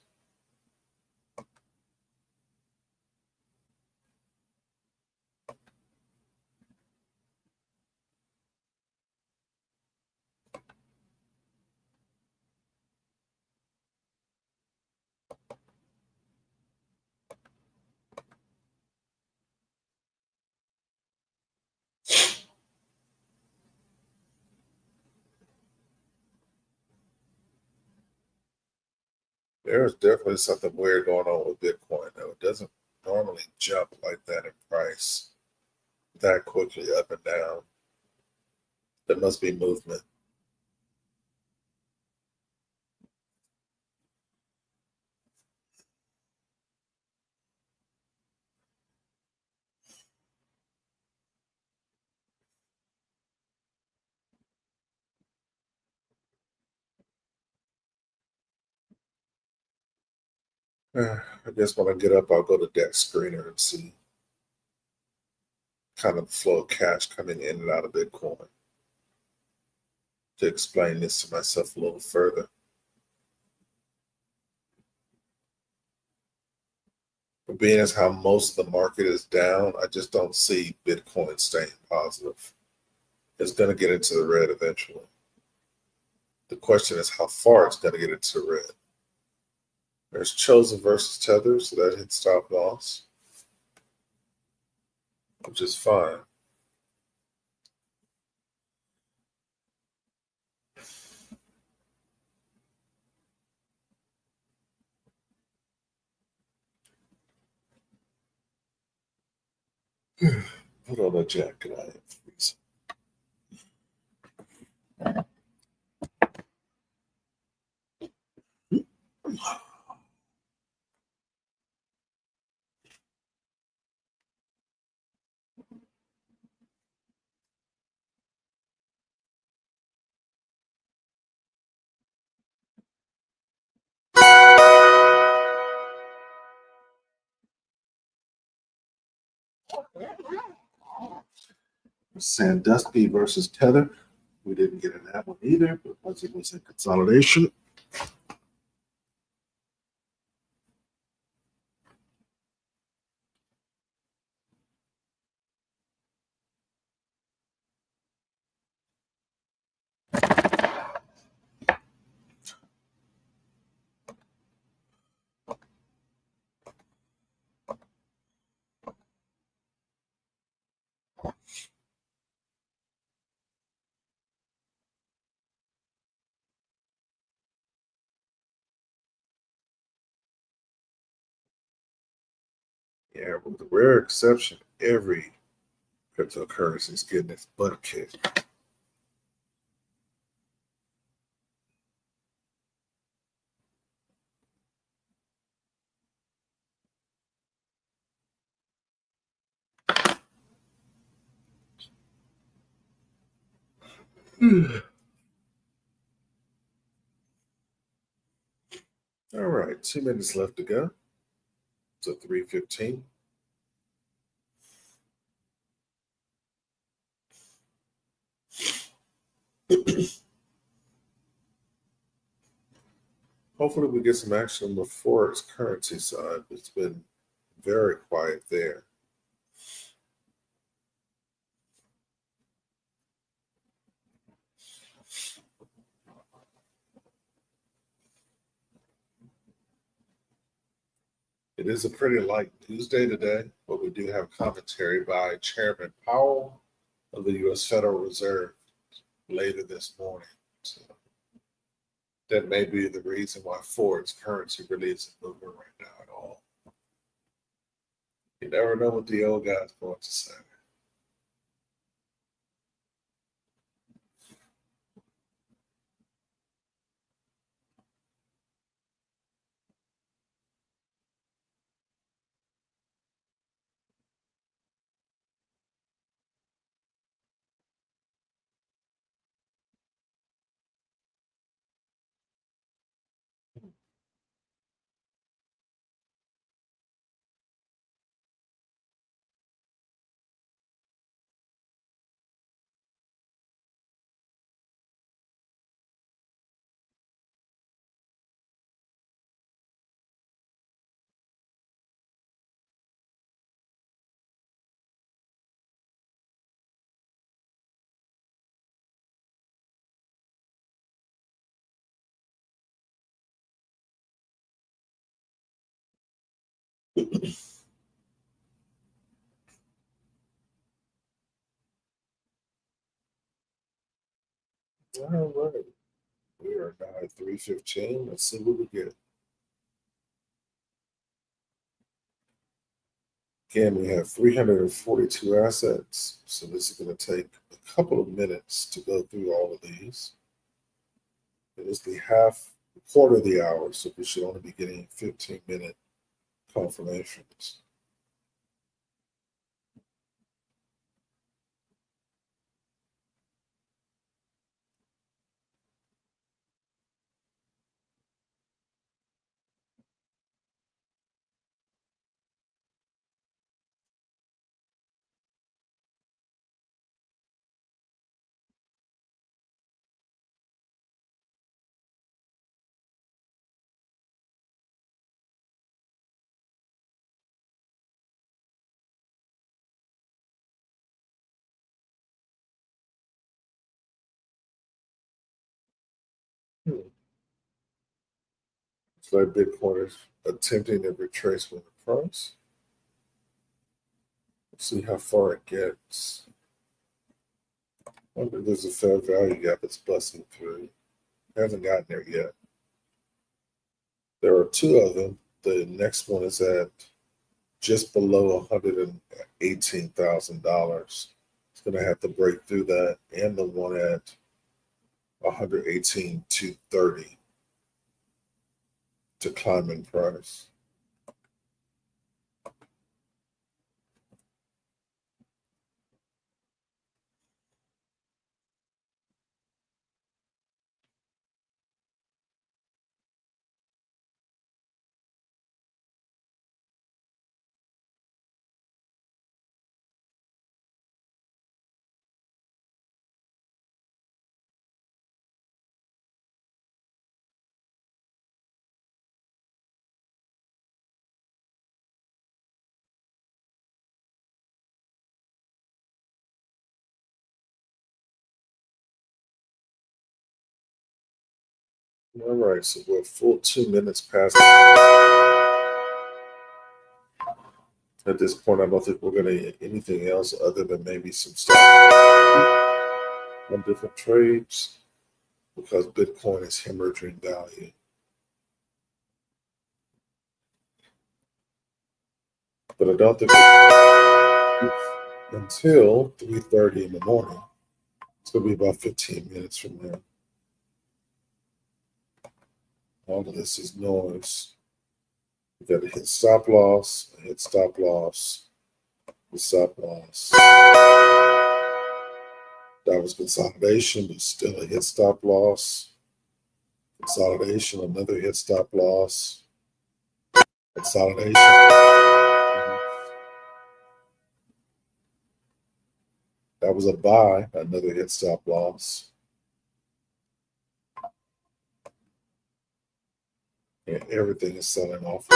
There's definitely something weird going on with Bitcoin, though. It doesn't normally jump like that in price that quickly up and down. There must be movement. I guess when I get up, I'll go to Deck Screener and see kind of the flow of cash coming in and out of Bitcoin to explain this to myself a little further. But being as how most of the market is down, I just don't see Bitcoin staying positive. It's going to get into the red eventually. The question is how far it's going to get into the red. There's Chosen versus Tether, so that hit stop loss, which is fine. Put on a jacket, I am freezing. Sandusky versus Tether. We didn't get in that one either, but once it was in consolidation. Yeah, with the rare exception, every cryptocurrency is getting its butt kicked. All right, 2 minutes left to go. So 3:15. Hopefully, we get some action on the Forex currency side. It's been very quiet there. It is a pretty light Tuesday today, but we do have commentary by Chairman Powell of the U.S. Federal Reserve later this morning. So that may be the reason why Forex currency really isn't moving right now at all. You never know what the old guy's going to say. All right. We are now at 3:15. Let's see what we get. Again, we have 342 assets. So this is going to take a couple of minutes to go through all of these. It is the quarter of the hour, so we should only be getting 15-minute confirmations. So like Bitcoin is attempting a retracement of the price. Let's see how far it gets. I wonder if there's a fair value gap that's busting through. Hasn't gotten there yet. There are two of them. The next one is at just below $118,000. It's going to have to break through that, and the one at 118,230 to climb in price. All right, so we're full 2 minutes past. At this point, I don't think we're going to get anything else other than maybe some stuff on different trades because Bitcoin is hemorrhaging value. but I don't think until 3:30 in the morning. It's going to be about 15 minutes from now. All of this is noise. We got a hit stop loss, a hit stop loss, a stop loss. That was consolidation, but still a hit stop loss. Consolidation, another hit stop loss. Consolidation. That was a buy, another hit stop loss. And everything is selling off.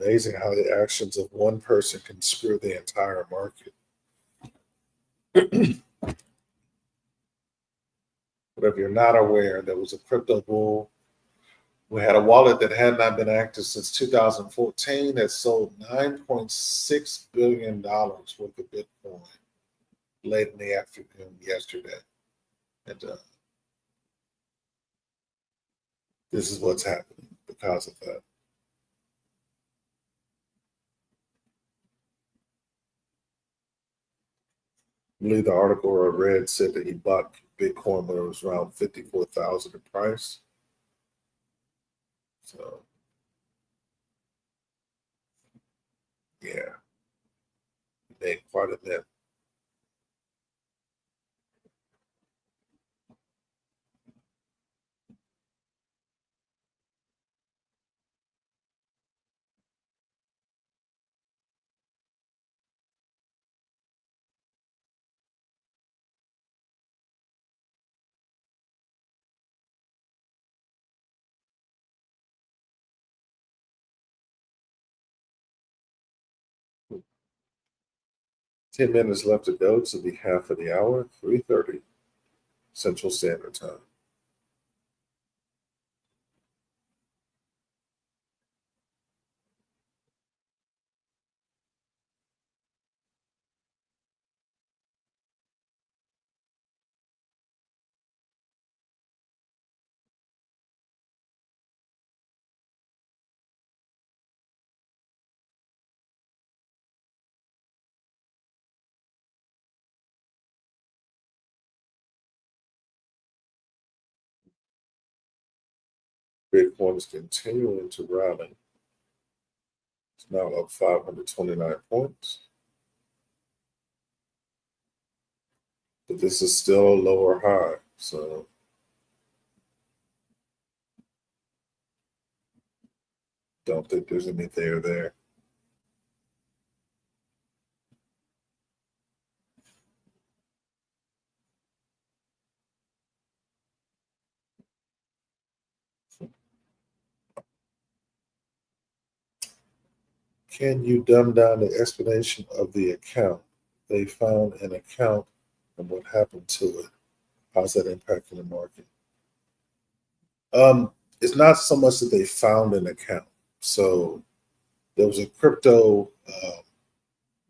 Amazing how the actions of one person can screw the entire market. But if you're not aware, there was a crypto bull. We had a wallet that had not been active since 2014 that sold $9.6 billion worth of Bitcoin late in the afternoon yesterday. And this is what's happening because of that. I believe the article I read said that he bought Bitcoin when it was around 54,000 in price. So, yeah, he made quite a bit. Hmm. 10 minutes left to go to the half of the hour, 3:30 Central Standard Time. Bitcoin is continuing to rally. It's now up 529 points. But this is still a lower high. So don't think there's any there. Can you dumb down the explanation of the account? They found an account and what happened to it. How's that impacting the market? It's not so much that they found an account. So there was a crypto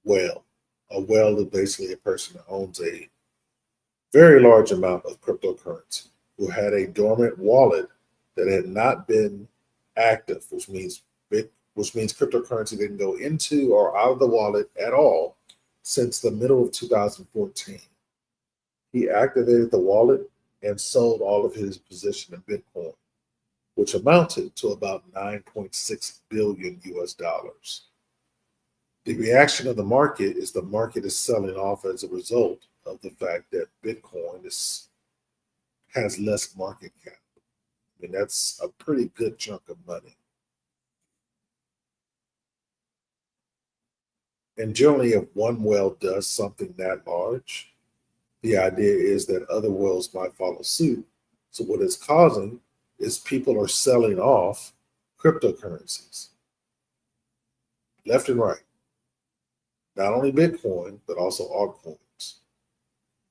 whale. A whale is basically a person that owns a very large amount of cryptocurrency who had a dormant wallet that had not been active, which means cryptocurrency didn't go into or out of the wallet at all since the middle of 2014. He activated the wallet and sold all of his position in Bitcoin, which amounted to about 9.6 billion US dollars. The reaction of the market is selling off as a result of the fact that Bitcoin has less market cap. I mean, that's a pretty good chunk of money. And generally, if one whale does something that large, the idea is that other whales might follow suit. So what it's causing is people are selling off cryptocurrencies left and right. Not only Bitcoin, but also altcoins.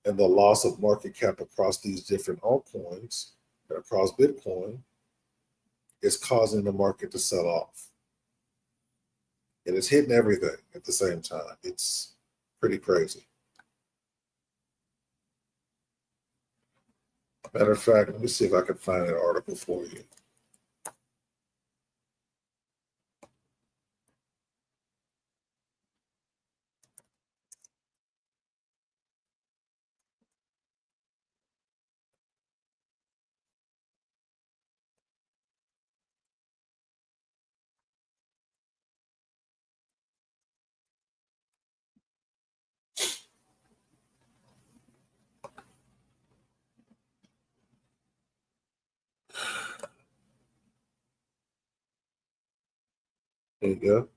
And the loss of market cap across these different altcoins and across Bitcoin is causing the market to sell off. And it's hitting everything at the same time. It's pretty crazy. Matter of fact, let me see if I can find an article for you. There you go.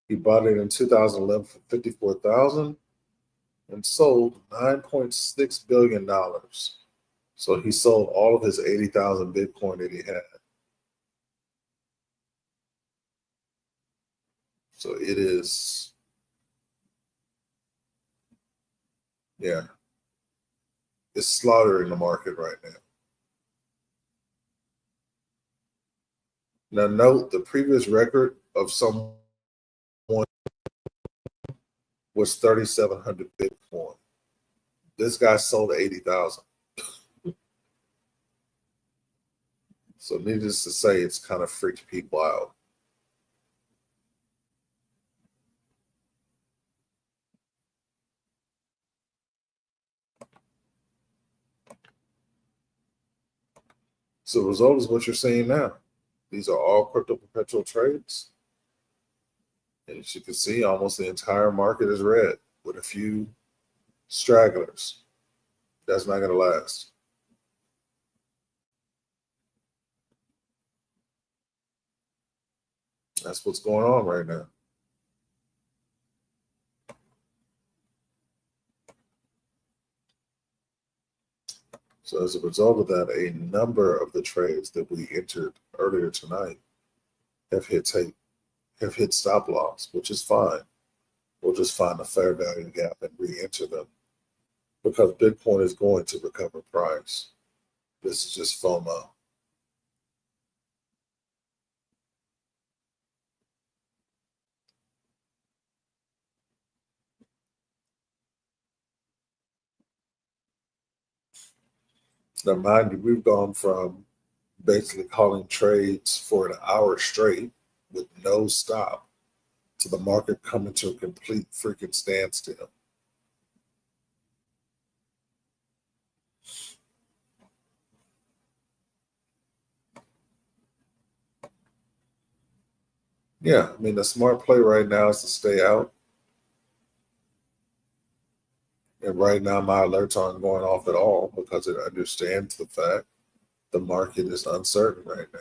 He bought it in 2011 for 54,000 and sold $9.6 billion. So he sold all of his 80,000 Bitcoin that he had. So it is, yeah, it's slaughtering the market right now. Now, note the previous record of someone was 3,700 Bitcoin. This guy sold 80,000. So, needless to say, it's kind of freaked people out. So, the result is what you're seeing now. These are all crypto perpetual trades. And as you can see, almost the entire market is red with a few stragglers. That's not going to last. That's what's going on right now. So as a result of that, a number of the trades that we entered earlier tonight have hit stop loss, which is fine. We'll just find a fair value gap and re-enter them because Bitcoin is going to recover price. This is just FOMO. Now, mind you, we've gone from basically calling trades for an hour straight with no stop to the market coming to a complete freaking standstill. Yeah, I mean, the smart play right now is to stay out. And right now, my alerts aren't going off at all because it understands the fact the market is uncertain right now.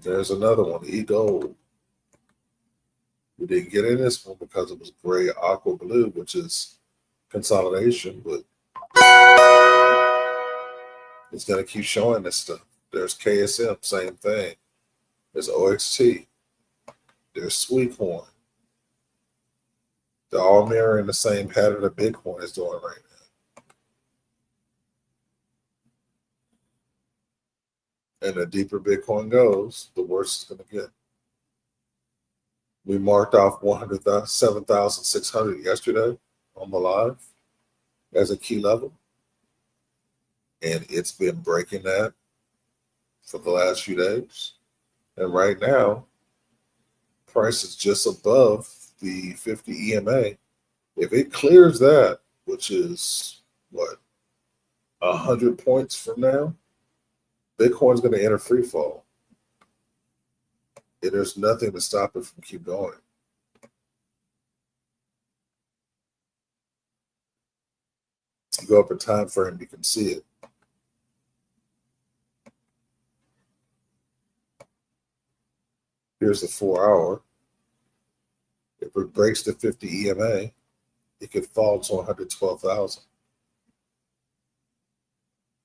There's another one, E-Gold. We didn't get in this one because it was gray aqua blue, which is consolidation, but it's going to keep showing this stuff. There's KSM, same thing. There's OXT. There's Sweetcoin. They're all mirroring the same pattern that Bitcoin is doing right now. And the deeper Bitcoin goes, the worse it's going to get. We marked off 107,600 yesterday on the live as a key level. And it's been breaking that for the last few days. And right now, price is just above the 50 EMA. If it clears that, which is what, 100 points from now, Bitcoin's going to enter free fall. And there's nothing to stop it from keep going. You go up a time frame, you can see it. Here's the 4-hour. If it breaks the 50 EMA, it could fall to 112,000.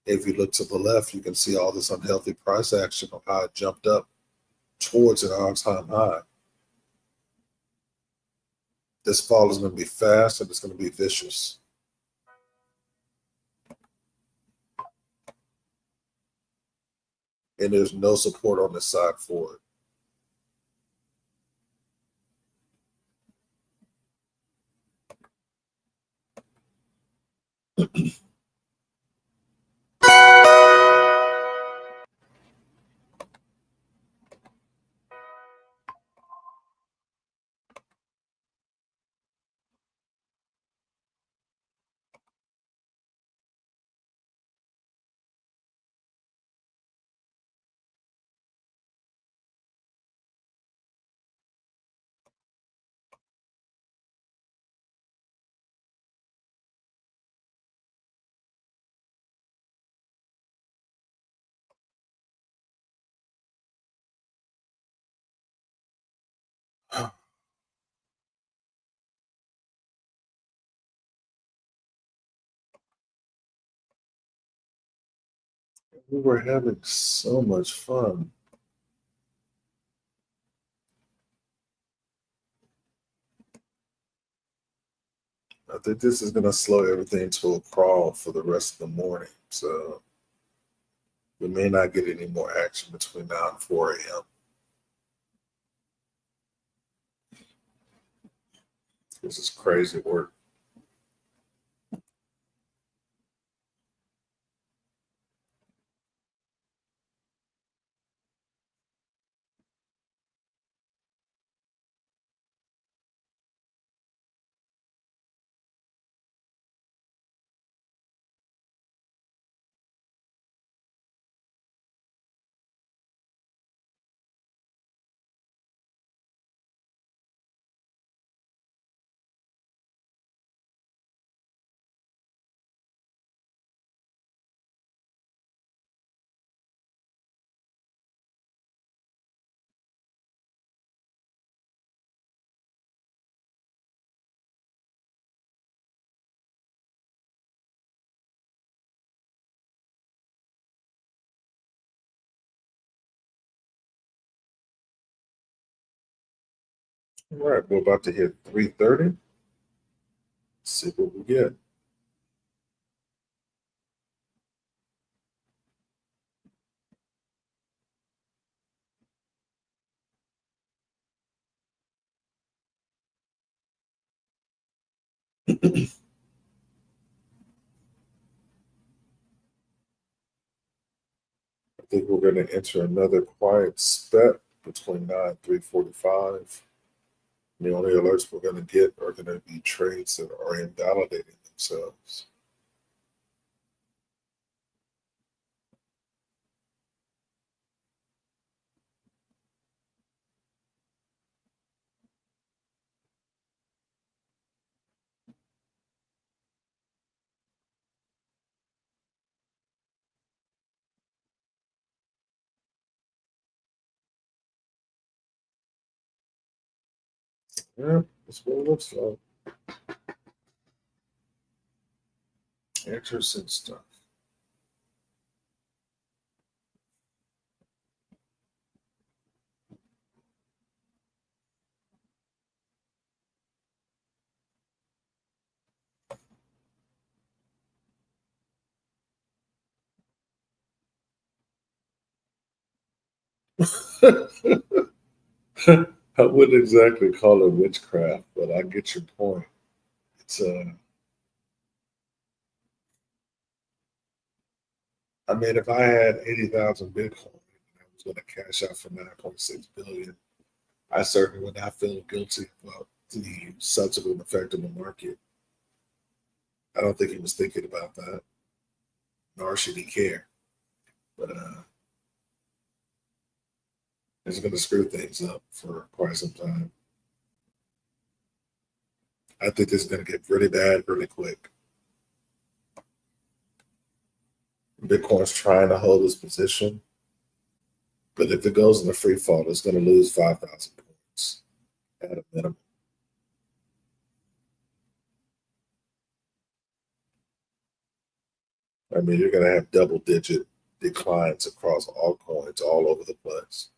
If you look to the left, you can see all this unhealthy price action of how it jumped up towards an all-time high. This fall is going to be fast and it's going to be vicious. And there's no support on this side for it. We were having so much fun. I think this is going to slow everything to a crawl for the rest of the morning. So we may not get any more action between now and 4 a.m. This is crazy work. All right, we're about to hit 3:30. See what we get. I think we're going to enter another quiet spec between 9 and 3:45. The only alerts we're going to get are going to be trades that are invalidating themselves. Yeah, that's what it looks like. Interesting stuff. I wouldn't exactly call it witchcraft, but I get your point. It's I mean, if I had 80,000 Bitcoin and I was going to cash out for 9.6 billion, I certainly would not feel guilty about the subsequent effect on the market. I don't think he was thinking about that, nor should he care. But it's going to screw things up for quite some time. I think this is going to get really bad really quick. Bitcoin's trying to hold its position, but if it goes in a free fall, it's going to lose 5,000 points at a minimum. I mean, you're going to have double digit declines across all coins all over the place,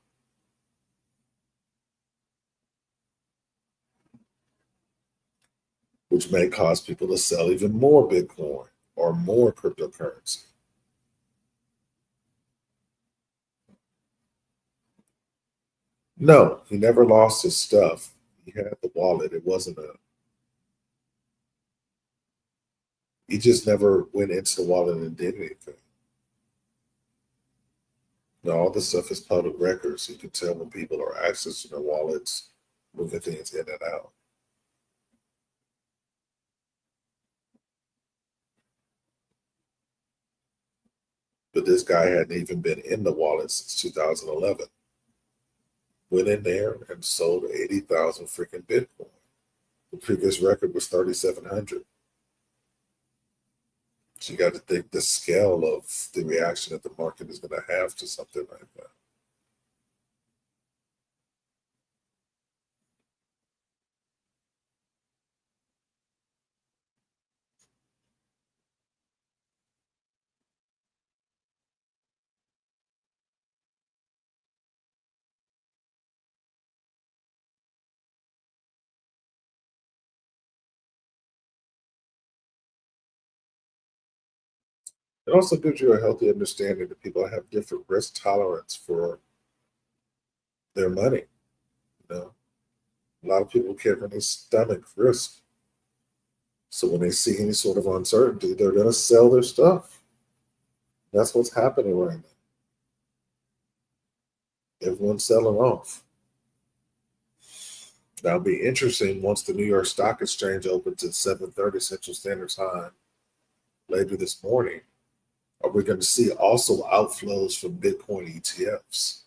which may cause people to sell even more Bitcoin or more cryptocurrency. No, he never lost his stuff. He had the wallet. It wasn't a, he just never went into the wallet and did anything. No, all this stuff is public records. You can tell when people are accessing their wallets, moving things in and out. But this guy hadn't even been in the wallet since 2011. Went in there and sold 80,000 freaking Bitcoin. The previous record was 3,700. So you got to think the scale of the reaction that the market is going to have to something like that. It also gives you a healthy understanding that people have different risk tolerance for their money. You know, a lot of people can't really stomach risk. So when they see any sort of uncertainty, they're going to sell their stuff. That's what's happening right now. Everyone's selling off. That'll be interesting once the New York Stock Exchange opens at 7:30 Central Standard Time later this morning. Are we going to see also outflows from Bitcoin ETFs?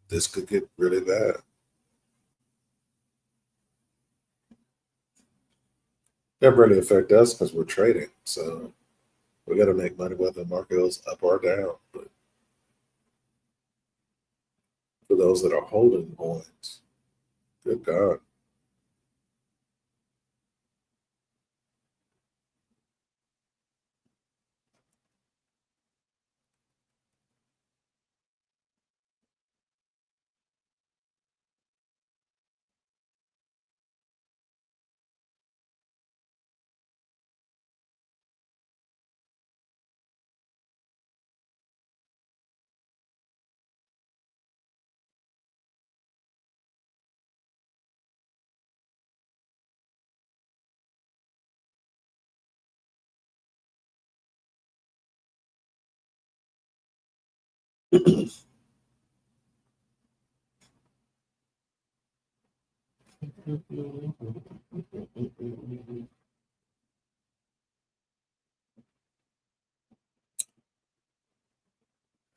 This could get really bad. That really affect us because we're trading. So we got to make money whether the market goes up or down. But for those that are holding coins, good God.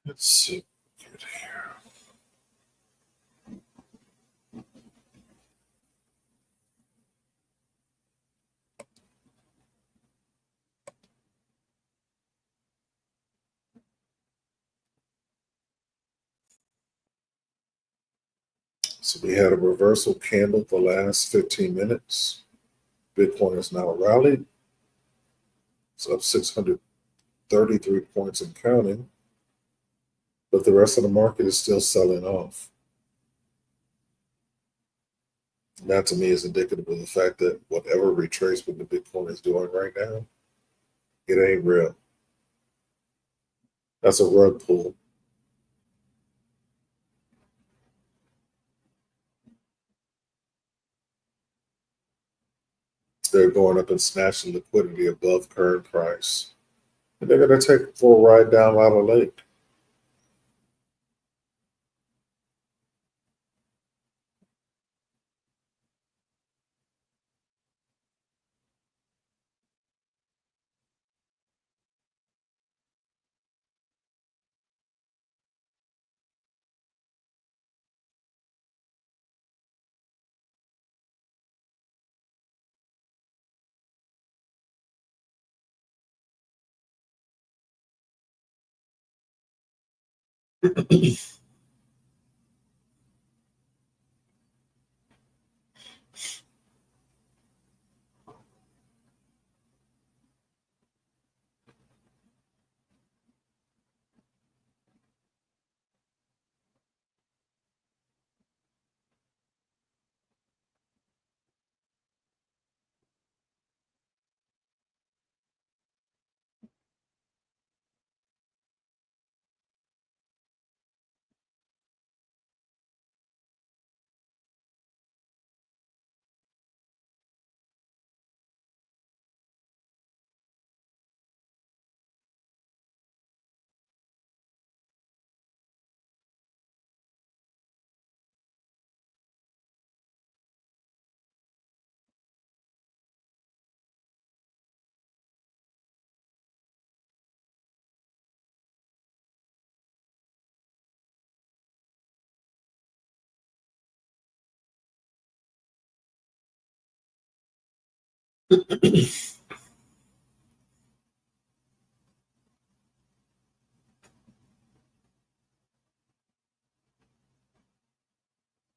Let's see. Good here. So we had a reversal candle the last 15 minutes. Bitcoin is now rallied. It's up 633 points and counting. But the rest of the market is still selling off. And that to me is indicative of the fact that whatever retracement the Bitcoin is doing right now, it ain't real. That's a rug pull. They're going up and snatching liquidity above current price. And they're going to take it for a ride down Lava Lake.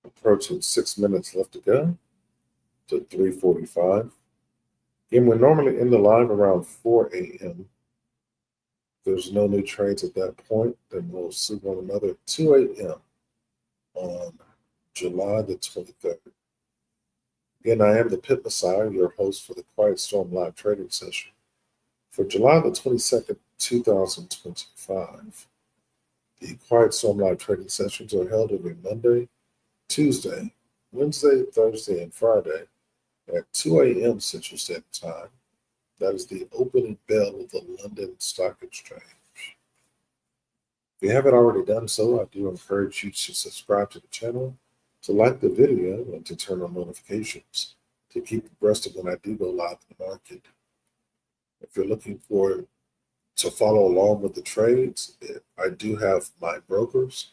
Approaching 6 minutes left to go to 3:45. Again, we're normally in the live around 4 a.m. There's no new trades at that point. Then we'll see one another at 2 a.m. on July the 23rd. Again, I am the Pit Messiah, your host for the Quiet Storm Live Trading Session for July the 22nd, 2025. The Quiet Storm Live Trading Sessions are held every Monday, Tuesday, Wednesday, Thursday, and Friday at 2 a.m. Central Standard Time. That is the opening bell of the London Stock Exchange. If you haven't already done so, I do encourage you to subscribe to the channel, to like the video, and to turn on notifications to keep abreast of when I do go live in the market. If you're looking to follow along with the trades, I do have my brokers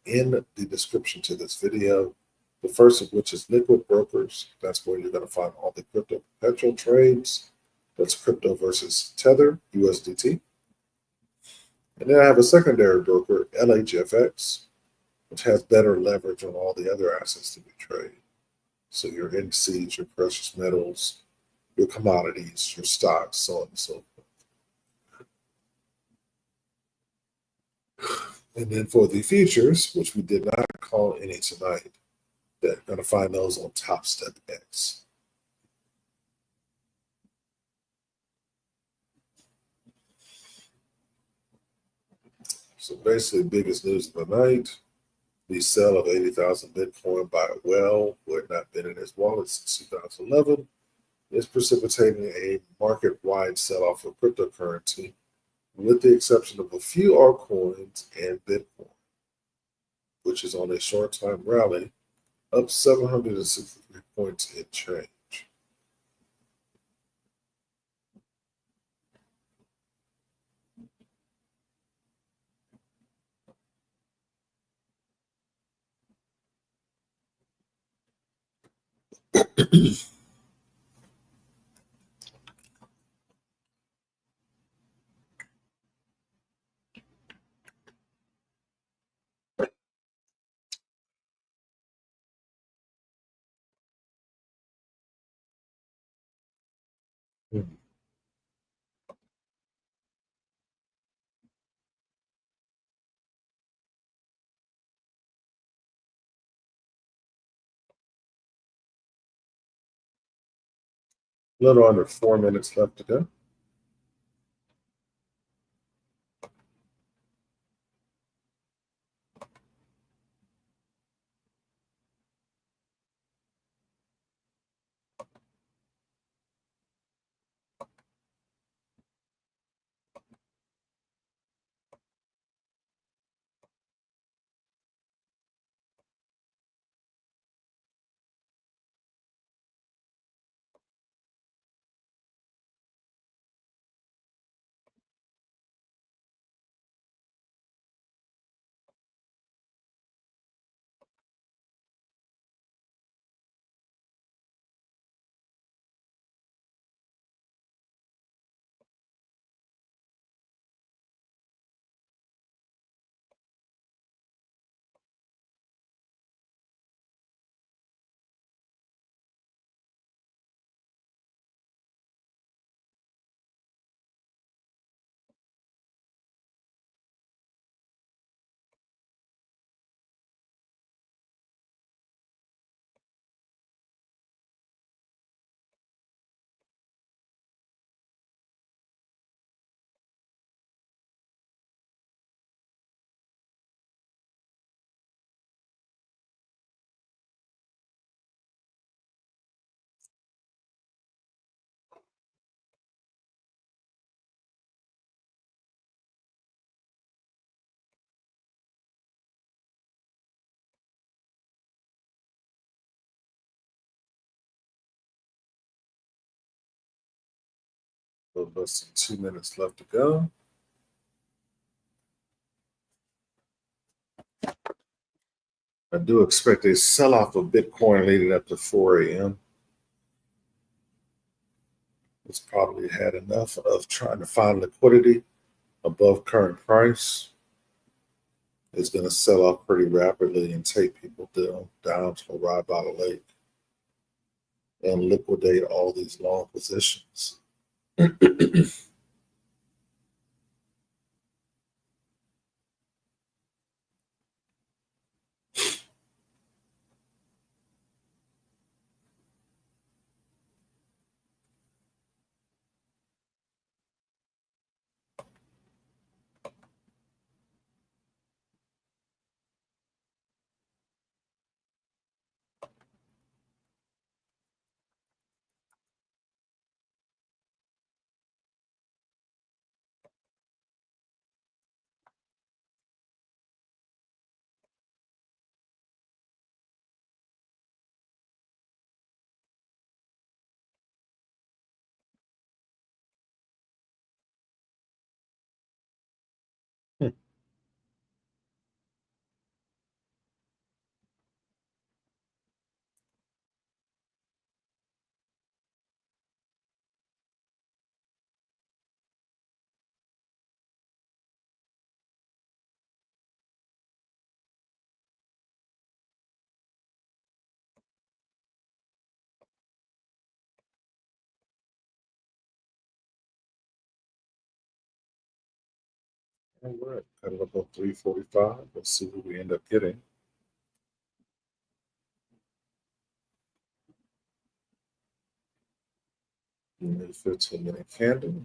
in the description to this video. The first of which is Liquid Brokers. That's where you're going to find all the crypto perpetual trades. That's crypto versus Tether, USDT. And then I have a secondary broker, LHFX, which has better leverage on all the other assets that we trade. So your indices, your precious metals, your commodities, your stocks, so on and so forth. And then for the futures, which we did not call any tonight, they're going to find those on Top Step X. So basically, biggest news of the night, the sale of 80,000 Bitcoin by a whale who had not been in his wallet since 2011 is precipitating a market-wide sell-off of cryptocurrency, with the exception of a few altcoins and Bitcoin, which is on a short-time rally, up 763 points in change. A little under 4 minutes left to go. A little less than 2 minutes left to go. I do expect a sell-off of Bitcoin leading up to 4 a.m. It's probably had enough of trying to find liquidity above current price. It's going to sell off pretty rapidly and take people down to a rock bottom lake and liquidate all these long positions. All right, cut it up on 345. Let's see what we end up getting. The 15-minute candle.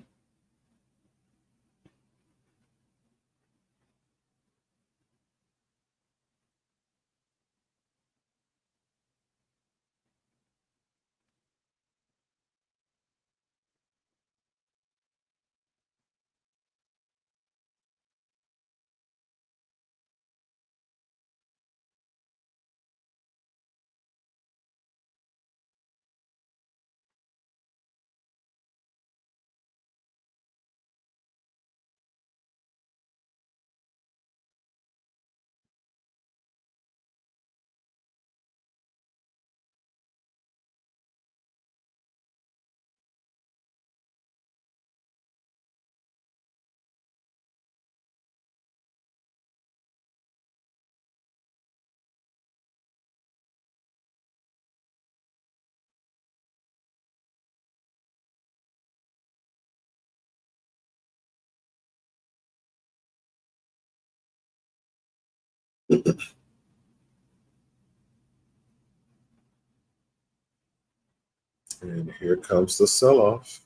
And here comes the sell-off.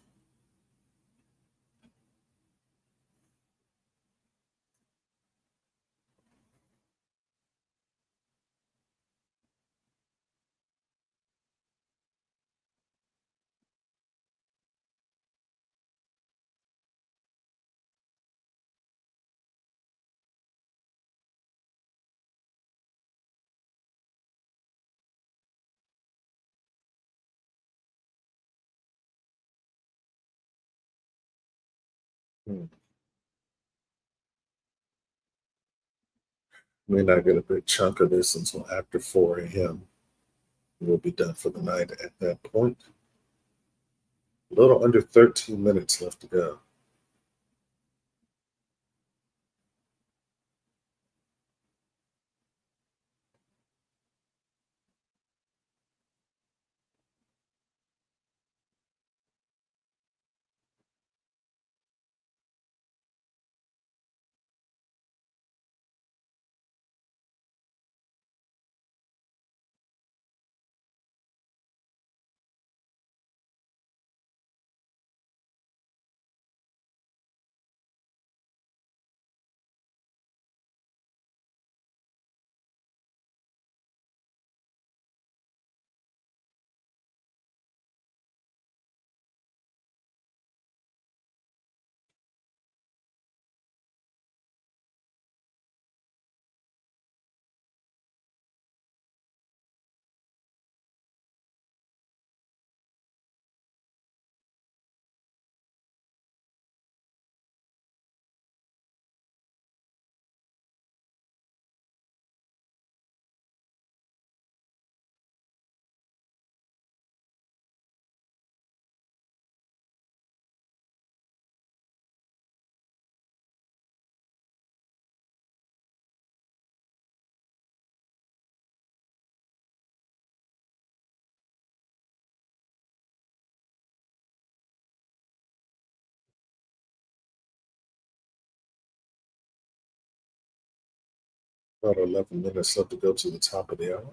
Hmm. May not get a big chunk of this until after 4 a.m. We'll be done for the night at that point. A little under 13 minutes left to go. About 11 minutes left to go to the top of the hour.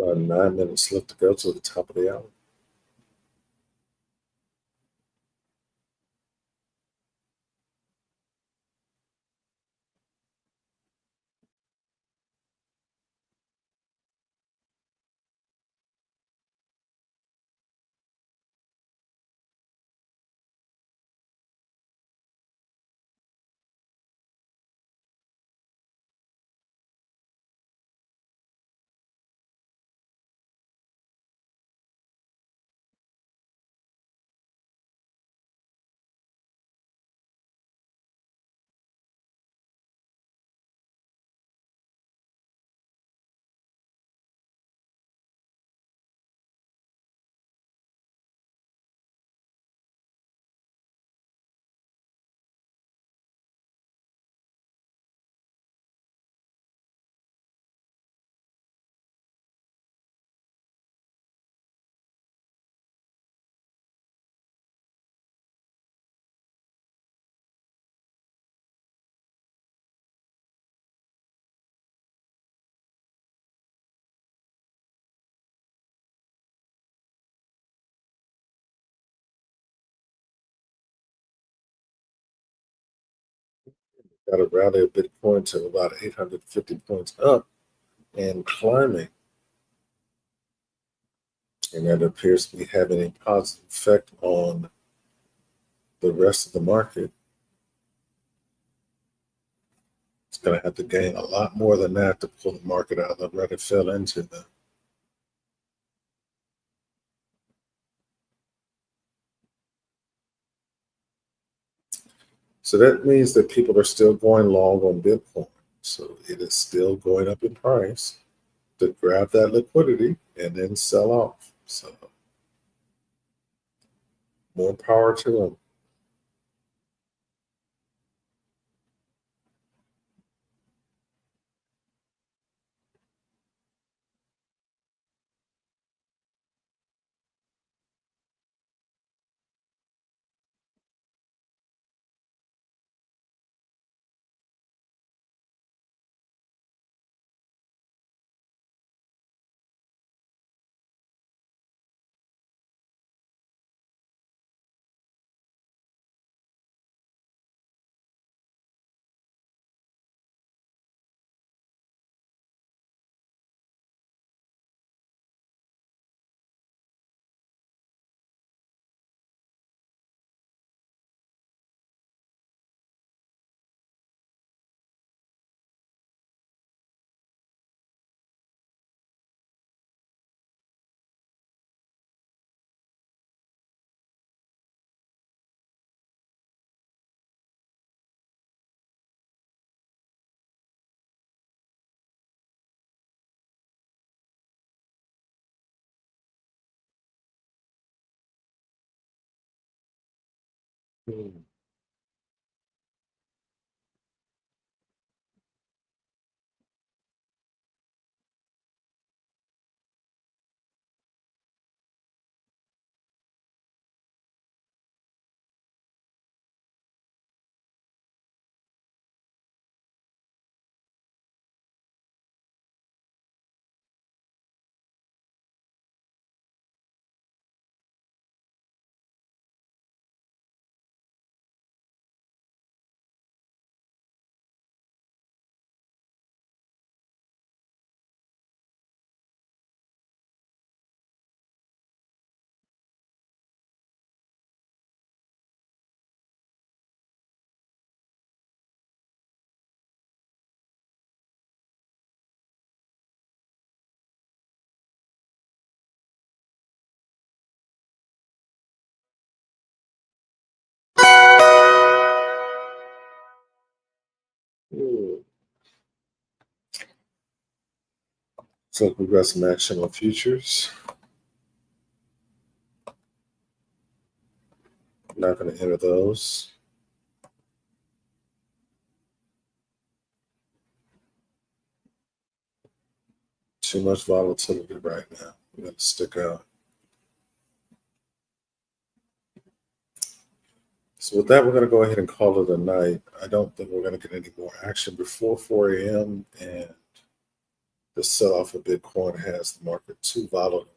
About 9 minutes left to go to the top of the hour. Got a rally of Bitcoin to about 850 points up and climbing. And that appears to be having a positive effect on the rest of the market. It's going to have to gain a lot more than that to pull the market out of the rut it fell into. So that means that people are still going long on Bitcoin. So it is still going up in price to grab that liquidity and then sell off. So more power to them. Hmm. Hmm. So we've got some action on futures. Not going to enter those. Too much volatility right now. We're going to stick out. So with that, we're going to go ahead and call it a night. I don't think we're going to get any more action before 4 a.m. And The sell-off of Bitcoin has the market too volatile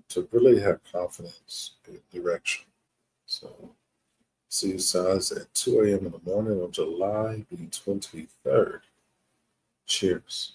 to really have confidence in direction. So see you guys at 2 a.m. in the morning on July the 23rd. Cheers.